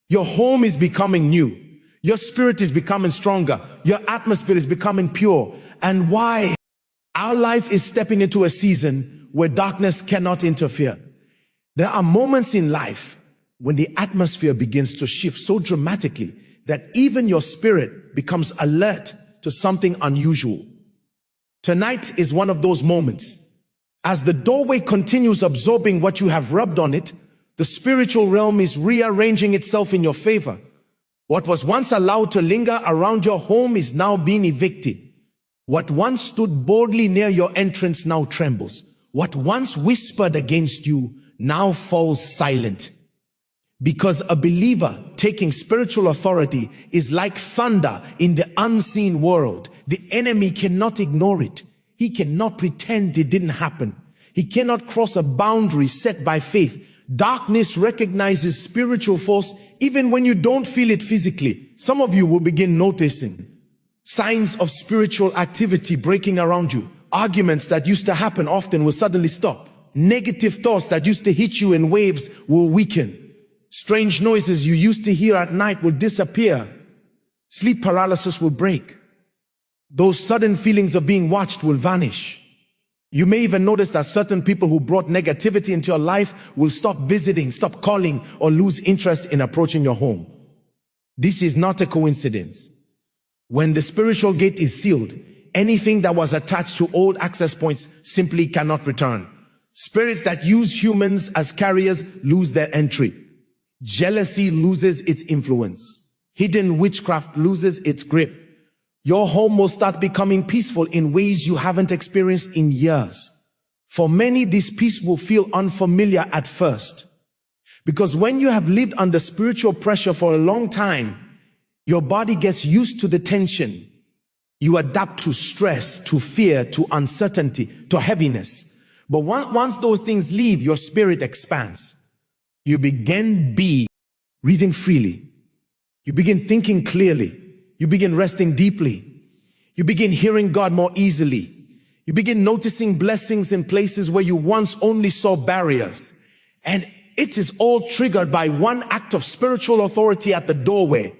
Your home is becoming new. Your spirit is becoming stronger. Your atmosphere is becoming pure. And why? Our life is stepping into a season where darkness cannot interfere. There are moments in life when the atmosphere begins to shift so dramatically that even your spirit becomes alert to something unusual. Tonight is one of those moments. As the doorway continues absorbing what you have rubbed on it, the spiritual realm is rearranging itself in your favor. What was once allowed to linger around your home is now being evicted. What once stood boldly near your entrance now trembles. What once whispered against you now falls silent. Because a believer taking spiritual authority is like thunder in the unseen world. The enemy cannot ignore it. He cannot pretend it didn't happen. He cannot cross a boundary set by faith. Darkness recognizes spiritual force even when you don't feel it physically. Some of you will begin noticing signs of spiritual activity breaking around you. Arguments that used to happen often will suddenly stop. Negative thoughts that used to hit you in waves will weaken. Strange noises you used to hear at night will disappear. Sleep paralysis will break. Those sudden feelings of being watched will vanish. You may even notice that certain people who brought negativity into your life will stop visiting, stop calling, or lose interest in approaching your home. This is not a coincidence. When the spiritual gate is sealed, anything that was attached to old access points simply cannot return. Spirits that use humans as carriers lose their entry. Jealousy loses its influence. Hidden witchcraft loses its grip. Your home will start becoming peaceful in ways you haven't experienced in years. For many, this peace will feel unfamiliar at first. Because when you have lived under spiritual pressure for a long time, your body gets used to the tension. You adapt to stress, to fear, to uncertainty, to heaviness. But once those things leave, your spirit expands. You begin breathing freely. You begin thinking clearly. You begin resting deeply. You begin hearing God more easily. You begin noticing blessings in places where you once only saw barriers. And it is all triggered by one act of spiritual authority at the doorway.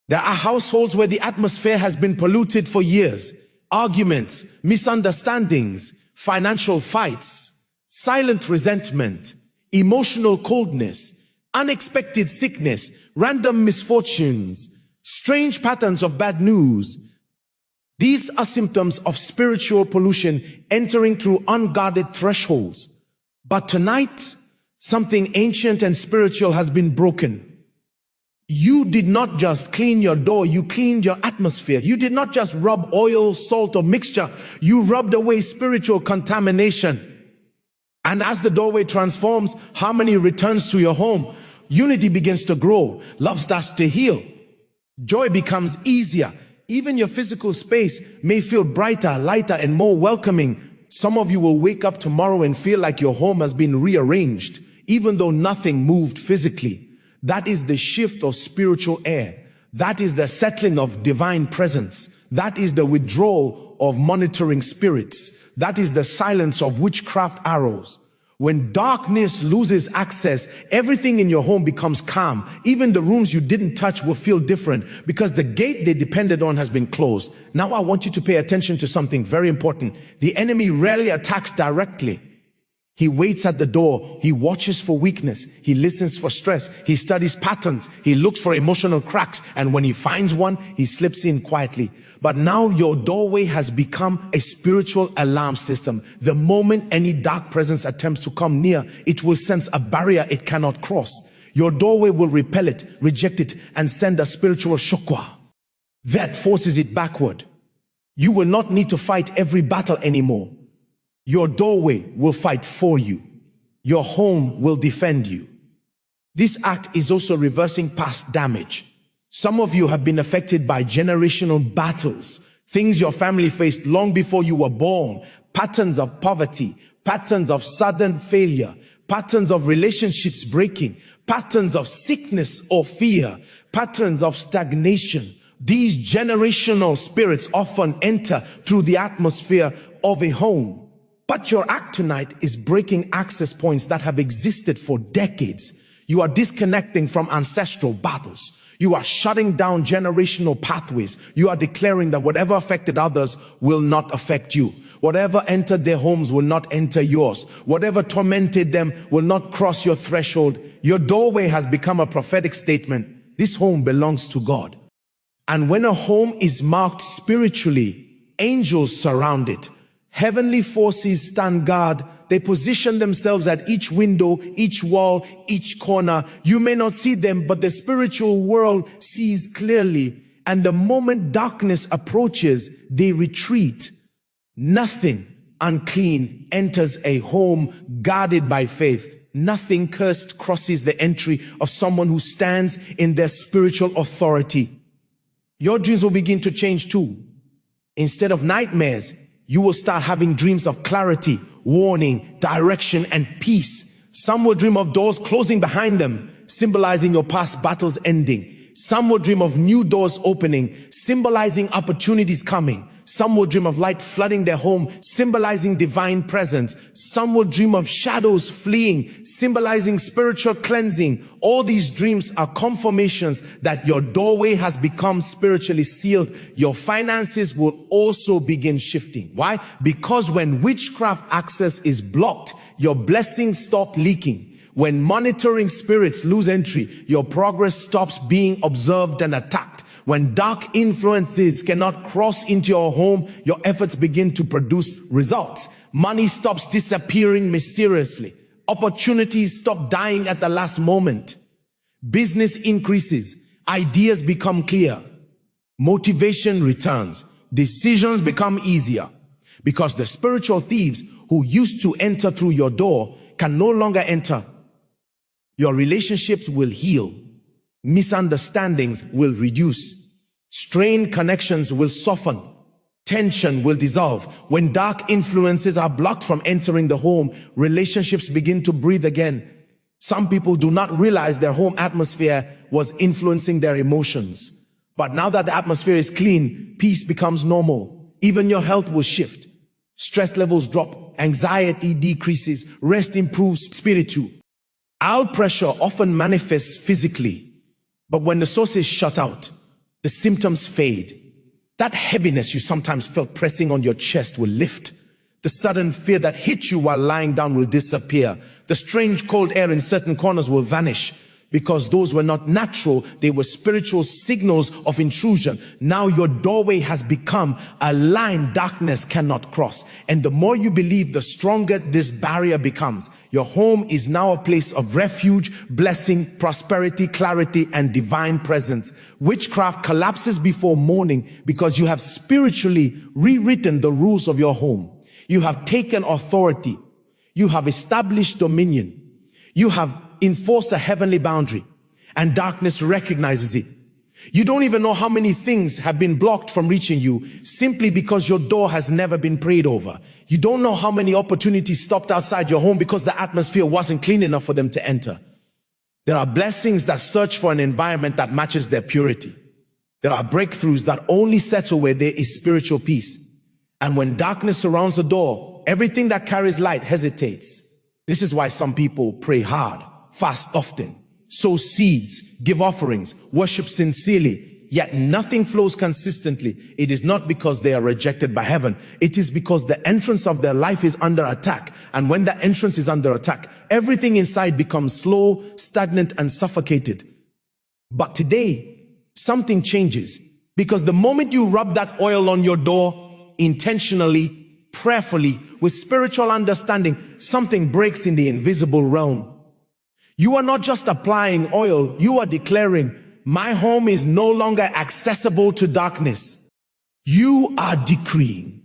There are households where the atmosphere has been polluted for years. Arguments, misunderstandings, financial fights, silent resentment, emotional coldness, unexpected sickness, random misfortunes, strange patterns of bad news. These are symptoms of spiritual pollution entering through unguarded thresholds. But tonight, something ancient and spiritual has been broken. You did not just clean your door, you cleaned your atmosphere. You did not just rub oil, salt, or mixture. You rubbed away spiritual contamination. And as the doorway transforms, harmony returns to your home. Unity begins to grow. Love starts to heal. Joy becomes easier. Even your physical space may feel brighter, lighter, and more welcoming. Some of you will wake up tomorrow and feel like your home has been rearranged, even though nothing moved physically. That is the shift of spiritual air. That is the settling of divine presence. That is the withdrawal of monitoring spirits. That is the silence of witchcraft arrows. When darkness loses access, everything in your home becomes calm. Even the rooms you didn't touch will feel different because the gate they depended on has been closed. Now I want you to pay attention to something very important. The enemy rarely attacks directly. He waits at the door. He watches for weakness. He listens for stress. He studies patterns. He looks for emotional cracks. And when he finds one, he slips in quietly. But now your doorway has become a spiritual alarm system. The moment any dark presence attempts to come near, it will sense a barrier it cannot cross. Your doorway will repel it, reject it, and send a spiritual shokwa that forces it backward. You will not need to fight every battle anymore. Your doorway will fight for you. Your home will defend you. This act is also reversing past damage. Some of you have been affected by generational battles, things your family faced long before you were born, patterns of poverty, patterns of sudden failure, patterns of relationships breaking, patterns of sickness or fear, patterns of stagnation. These generational spirits often enter through the atmosphere of a home. But your act tonight is breaking access points that have existed for decades. You are disconnecting from ancestral battles. You are shutting down generational pathways. You are declaring that whatever affected others will not affect you. Whatever entered their homes will not enter yours. Whatever tormented them will not cross your threshold. Your doorway has become a prophetic statement. This home belongs to God. And when a home is marked spiritually, angels surround it. Heavenly forces stand guard. They position themselves at each window, each wall, each corner. You may not see them, but the spiritual world sees clearly. And the moment darkness approaches, they retreat. Nothing unclean enters a home guarded by faith. Nothing cursed crosses the entry of someone who stands in their spiritual authority. Your dreams will begin to change too. Instead of nightmares, you will start having dreams of clarity, warning, direction, and peace. Some will dream of doors closing behind them, symbolizing your past battles ending. Some will dream of new doors opening, symbolizing opportunities coming. Some will dream of light flooding their home, symbolizing divine presence. Some will dream of shadows fleeing, symbolizing spiritual cleansing. All these dreams are confirmations that your doorway has become spiritually sealed. Your finances will also begin shifting. Why? Because when witchcraft access is blocked, your blessings stop leaking. When monitoring spirits lose entry, your progress stops being observed and attacked. When dark influences cannot cross into your home, your efforts begin to produce results. Money stops disappearing mysteriously. Opportunities stop dying at the last moment. Business increases. Ideas become clear. Motivation returns. Decisions become easier. Because the spiritual thieves who used to enter through your door can no longer enter. Your relationships will heal. Misunderstandings will reduce. Strained connections will soften. Tension will dissolve. When dark influences are blocked from entering the home, relationships begin to breathe again. Some people do not realize their home atmosphere was influencing their emotions. But now that the atmosphere is clean, peace becomes normal. Even your health will shift. Stress levels drop. Anxiety decreases. Rest improves. Spiritu. Our pressure often manifests physically, but when the source is shut out, the symptoms fade. That heaviness you sometimes felt pressing on your chest will lift. The sudden fear that hit you while lying down will disappear. The strange cold air in certain corners will vanish. Because those were not natural, they were spiritual signals of intrusion. Now your doorway has become a line darkness cannot cross. And the more you believe, the stronger this barrier becomes. Your home is now a place of refuge, blessing, prosperity, clarity, and divine presence. Witchcraft collapses before morning because you have spiritually rewritten the rules of your home. You have taken authority. You have established dominion. You have enforce a heavenly boundary, and darkness recognizes it. You don't even know how many things have been blocked from reaching you simply because your door has never been prayed over. You don't know how many opportunities stopped outside your home because the atmosphere wasn't clean enough for them to enter. There are blessings that search for an environment that matches their purity. There are breakthroughs that only settle where there is spiritual peace. And when darkness surrounds the door, everything that carries light hesitates. This is why some people pray hard, fast often, sow seeds, give offerings, worship sincerely, yet nothing flows consistently. It is not because they are rejected by heaven. It is because the entrance of their life is under attack. And when the entrance is under attack, everything inside becomes slow, stagnant, and suffocated. But today, something changes, because the moment you rub that oil on your door intentionally, prayerfully, with spiritual understanding, something breaks in the invisible realm. You are not just applying oil, you are declaring, my home is no longer accessible to darkness. You are decreeing,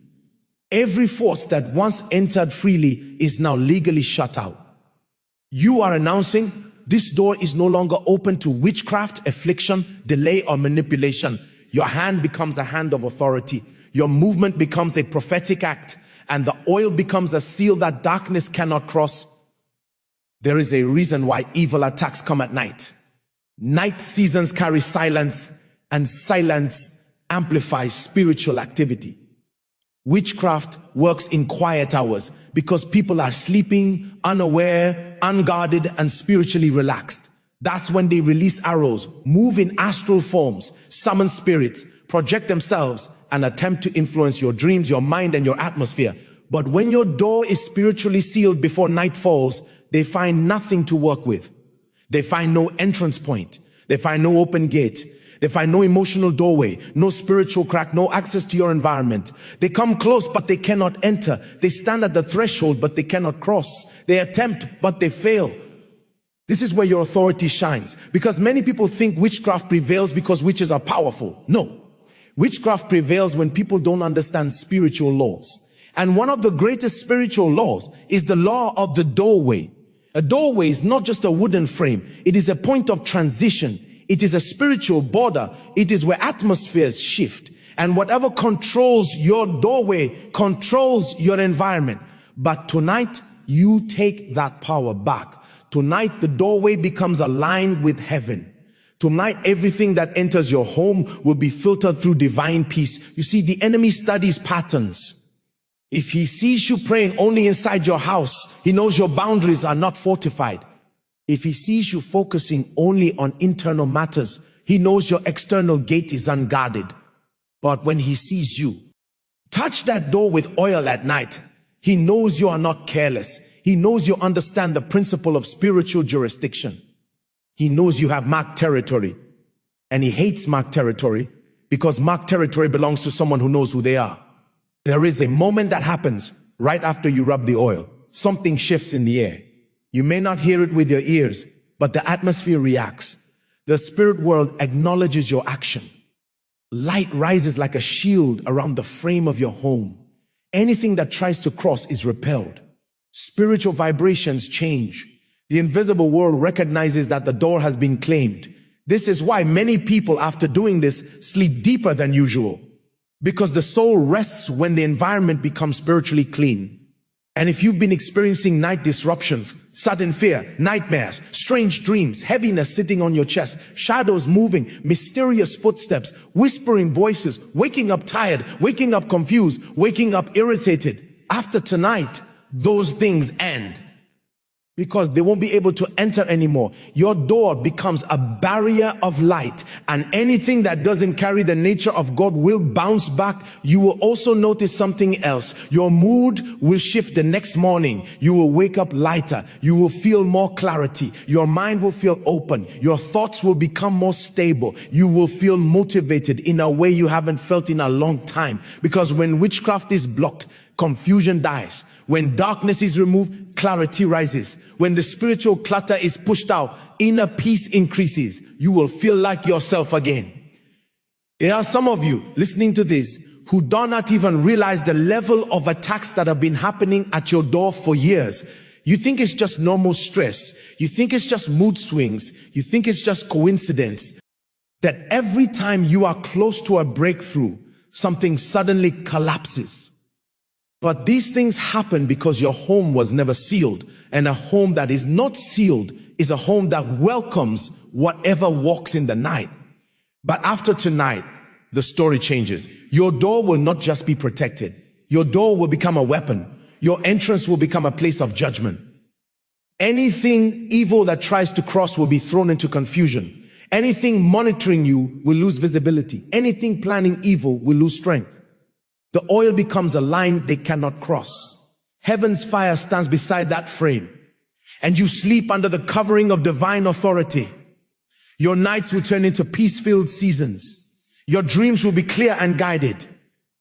every force that once entered freely is now legally shut out. You are announcing, this door is no longer open to witchcraft, affliction, delay, or manipulation. Your hand becomes a hand of authority. Your movement becomes a prophetic act, and the oil becomes a seal that darkness cannot cross. There is a reason why evil attacks come at night. Night seasons carry silence, and silence amplifies spiritual activity. Witchcraft works in quiet hours because people are sleeping, unaware, unguarded, and spiritually relaxed. That's when they release arrows, move in astral forms, summon spirits, project themselves, and attempt to influence your dreams, your mind, and your atmosphere. But when your door is spiritually sealed before night falls, they find nothing to work with. They find no entrance point. They find no open gate. They find no emotional doorway, no spiritual crack, no access to your environment. They come close, but they cannot enter. They stand at the threshold, but they cannot cross. They attempt, but they fail. This is where your authority shines, because many people think witchcraft prevails because witches are powerful. No. Witchcraft prevails when people don't understand spiritual laws. And one of the greatest spiritual laws is the law of the doorway. A doorway is not just a wooden frame. It is a point of transition. It is a spiritual border. It is where atmospheres shift. And whatever controls your doorway controls your environment. But tonight, you take that power back. Tonight, the doorway becomes aligned with heaven. Tonight, everything that enters your home will be filtered through divine peace. You see, the enemy studies patterns. If he sees you praying only inside your house, he knows your boundaries are not fortified. If he sees you focusing only on internal matters, he knows your external gate is unguarded. But when he sees you touch that door with oil at night, he knows you are not careless. He knows you understand the principle of spiritual jurisdiction. He knows you have marked territory, and he hates marked territory because marked territory belongs to someone who knows who they are. There is a moment that happens right after you rub the oil. Something shifts in the air. You may not hear it with your ears, but the atmosphere reacts. The spirit world acknowledges your action. Light rises like a shield around the frame of your home. Anything that tries to cross is repelled. Spiritual vibrations change. The invisible world recognizes that the door has been claimed. This is why many people, after doing this, sleep deeper than usual. Because the soul rests when the environment becomes spiritually clean. And if you've been experiencing night disruptions, sudden fear, nightmares, strange dreams, heaviness sitting on your chest, shadows moving, mysterious footsteps, whispering voices, waking up tired, waking up confused, waking up irritated, after tonight, those things end. Because they won't be able to enter anymore. Your door becomes a barrier of light, and anything that doesn't carry the nature of God will bounce back. You will also notice something else. Your mood will shift the next morning. You will wake up lighter. You will feel more clarity. Your mind will feel open. Your thoughts will become more stable. You will feel motivated in a way you haven't felt in a long time. Because when witchcraft is blocked, confusion dies. When darkness is removed, clarity rises. When the spiritual clutter is pushed out, inner peace increases. You will feel like yourself again. There are some of you listening to this who do not even realize the level of attacks that have been happening at your door for years. You think it's just normal stress. You think it's just mood swings. You think it's just coincidence. that every time you are close to a breakthrough, something suddenly collapses. But these things happen because your home was never sealed, and a home that is not sealed is a home that welcomes whatever walks in the night. But after tonight, the story changes. Your door will not just be protected. Your door will become a weapon. Your entrance will become a place of judgment. Anything evil that tries to cross will be thrown into confusion. Anything monitoring you will lose visibility. Anything planning evil will lose strength. The oil becomes a line they cannot cross. Heaven's fire stands beside that frame, and you sleep under the covering of divine authority. Your nights will turn into peace-filled seasons. Your dreams will be clear and guided.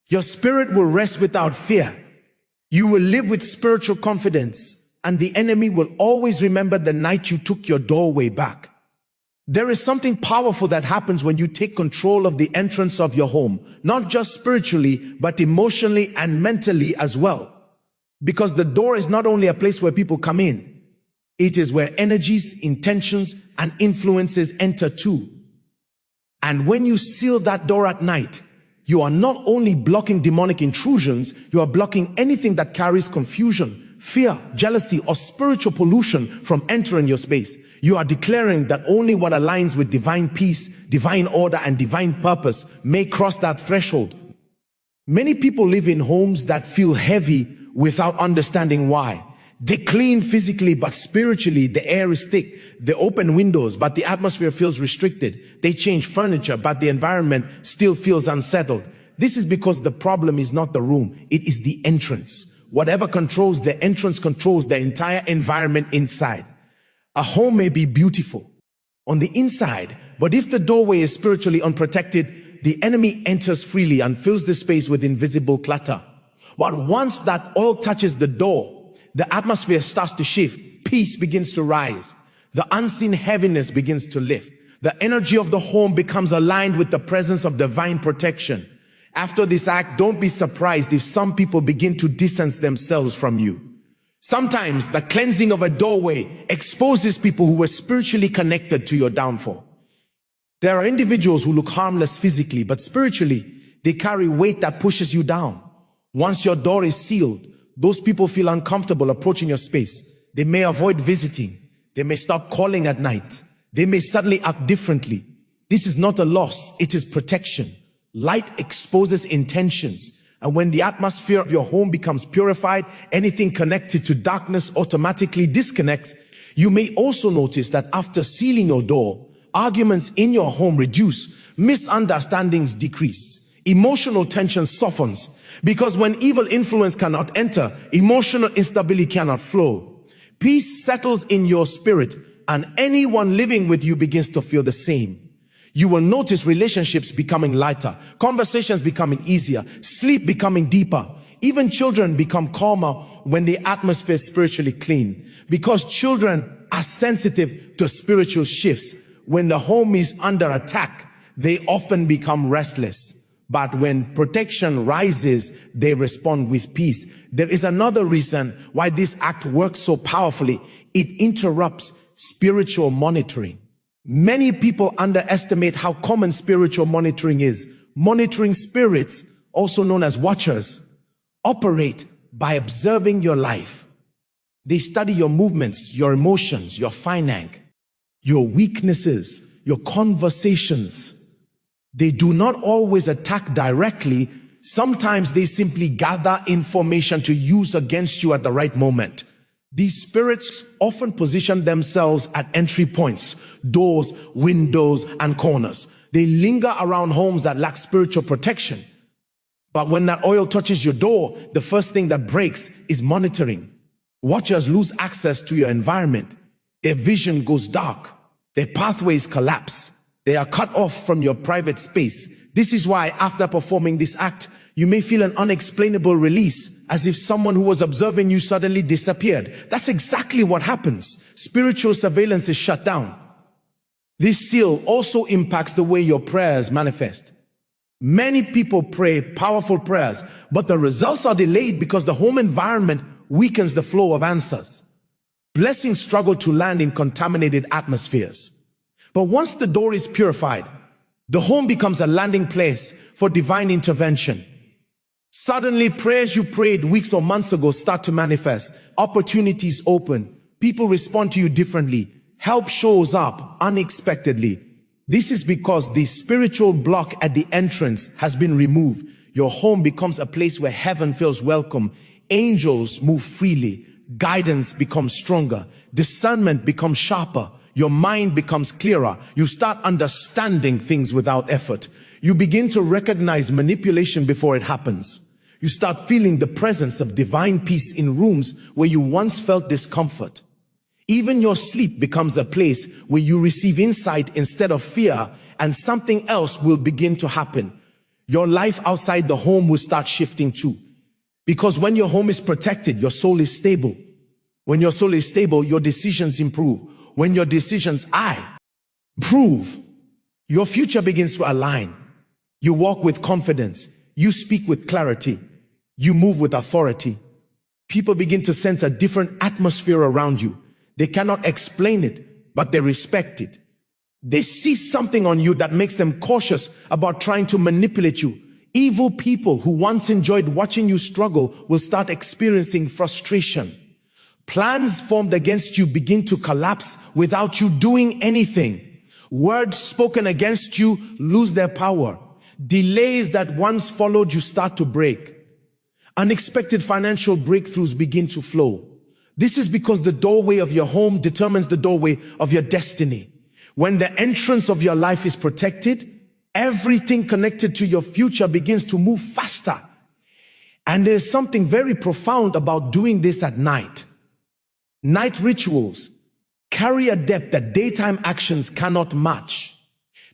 Your spirit will rest without fear. You will live with spiritual confidence, and the enemy will always remember the night you took your doorway back. There is something powerful that happens when you take control of the entrance of your home, not just spiritually, but emotionally and mentally as well. Because the door is not only a place where people come in, it is where energies, intentions, and influences enter too. And when you seal that door at night, you are not only blocking demonic intrusions, you are blocking anything that carries confusion, fear, jealousy, or spiritual pollution from entering your space. You are declaring that only what aligns with divine peace, divine order, and divine purpose may cross that threshold. Many people live in homes that feel heavy without understanding why. They clean physically, but spiritually the air is thick. They open windows, but the atmosphere feels restricted. They change furniture, but the environment still feels unsettled. This is because the problem is not the room, it is the entrance. Whatever controls the entrance controls the entire environment inside. A home may be beautiful on the inside, but if the doorway is spiritually unprotected, the enemy enters freely and fills the space with invisible clutter. But once that oil touches the door, the atmosphere starts to shift. Peace begins to rise. The unseen heaviness begins to lift. The energy of the home becomes aligned with the presence of divine protection. After this act, don't be surprised if some people begin to distance themselves from you. Sometimes the cleansing of a doorway exposes people who were spiritually connected to your downfall. There are individuals who look harmless physically, but spiritually, they carry weight that pushes you down. Once your door is sealed, those people feel uncomfortable approaching your space. They may avoid visiting. They may stop calling at night. They may suddenly act differently. This is not a loss, it is protection. Light exposes intentions, and when the atmosphere of your home becomes purified, anything connected to darkness automatically disconnects. You may also notice that after sealing your door, arguments in your home reduce, misunderstandings decrease, emotional tension softens, because when evil influence cannot enter, emotional instability cannot flow. Peace settles in your spirit, and anyone living with you begins to feel the same. You will notice relationships becoming lighter, conversations becoming easier, sleep becoming deeper. Even children become calmer when the atmosphere is spiritually clean, because children are sensitive to spiritual shifts. When the home is under attack, they often become restless. But when protection rises, they respond with peace. There is another reason why this act works so powerfully. It interrupts spiritual monitoring. Many people underestimate how common spiritual monitoring is. Monitoring spirits, also known as watchers, operate by observing your life. They study your movements, your emotions, your finance, your weaknesses, your conversations. They do not always attack directly. Sometimes they simply gather information to use against you at the right moment. These spirits often position themselves at entry points, doors, windows, and corners. They linger around homes that lack spiritual protection. But when that oil touches your door, the first thing that breaks is monitoring. Watchers lose access to your environment. Their vision goes dark. Their pathways collapse. They are cut off from your private space. This is why after performing this act, you may feel an unexplainable release, as if someone who was observing you suddenly disappeared. That's exactly what happens. Spiritual surveillance is shut down. This seal also impacts the way your prayers manifest. Many people pray powerful prayers, but the results are delayed because the home environment weakens the flow of answers. Blessings struggle to land in contaminated atmospheres. But once the door is purified, The home becomes a landing place for divine intervention. Suddenly, prayers you prayed weeks or months ago start to manifest. Opportunities open. People respond to you differently. Help shows up unexpectedly. This is because the spiritual block at the entrance has been removed. Your home becomes a place where heaven feels welcome. Angels move freely. Guidance becomes stronger. Discernment becomes sharper. Your mind becomes clearer. You start understanding things without effort. You begin to recognize manipulation before it happens. You start feeling the presence of divine peace in rooms where you once felt discomfort. Even your sleep becomes a place where you receive insight instead of fear, and something else will begin to happen. Your life outside the home will start shifting too. Because when your home is protected, your soul is stable. When your soul is stable, your decisions improve. When your decisions improve, your future begins to align. You walk with confidence. You speak with clarity. You move with authority. People begin to sense a different atmosphere around you. They cannot explain it, but they respect it. They see something on you that makes them cautious about trying to manipulate you. Evil people who once enjoyed watching you struggle will start experiencing frustration. Plans formed against you begin to collapse without you doing anything. Words spoken against you lose their power. Delays that once followed you start to break. Unexpected financial breakthroughs begin to flow. This is because the doorway of your home determines the doorway of your destiny. When the entrance of your life is protected, everything connected to your future begins to move faster. And there's something very profound about doing this at night. Night rituals carry a depth that daytime actions cannot match.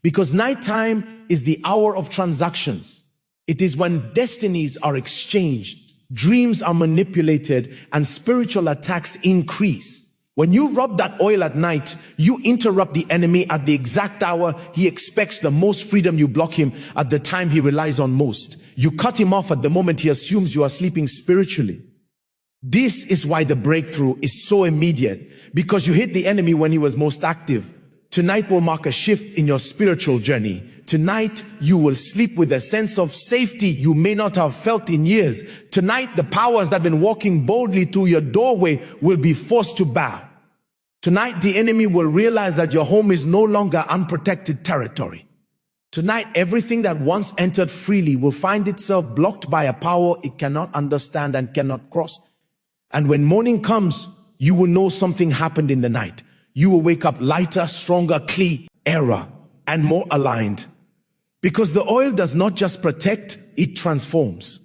Because nighttime is the hour of transactions. It is when destinies are exchanged, dreams are manipulated, and spiritual attacks increase. When you rub that oil at night, you interrupt the enemy at the exact hour he expects the most freedom. You block him at the time he relies on most. You cut him off at the moment he assumes you are sleeping spiritually. This is why the breakthrough is so immediate, because you hit the enemy when he was most active. Tonight will mark a shift in your spiritual journey. Tonight, you will sleep with a sense of safety you may not have felt in years. Tonight, the powers that have been walking boldly through your doorway will be forced to bow. Tonight, the enemy will realize that your home is no longer unprotected territory. Tonight, everything that once entered freely will find itself blocked by a power it cannot understand and cannot cross. And when morning comes, you will know something happened in the night. You will wake up lighter, stronger, clearer, and more aligned. Because the oil does not just protect, it transforms.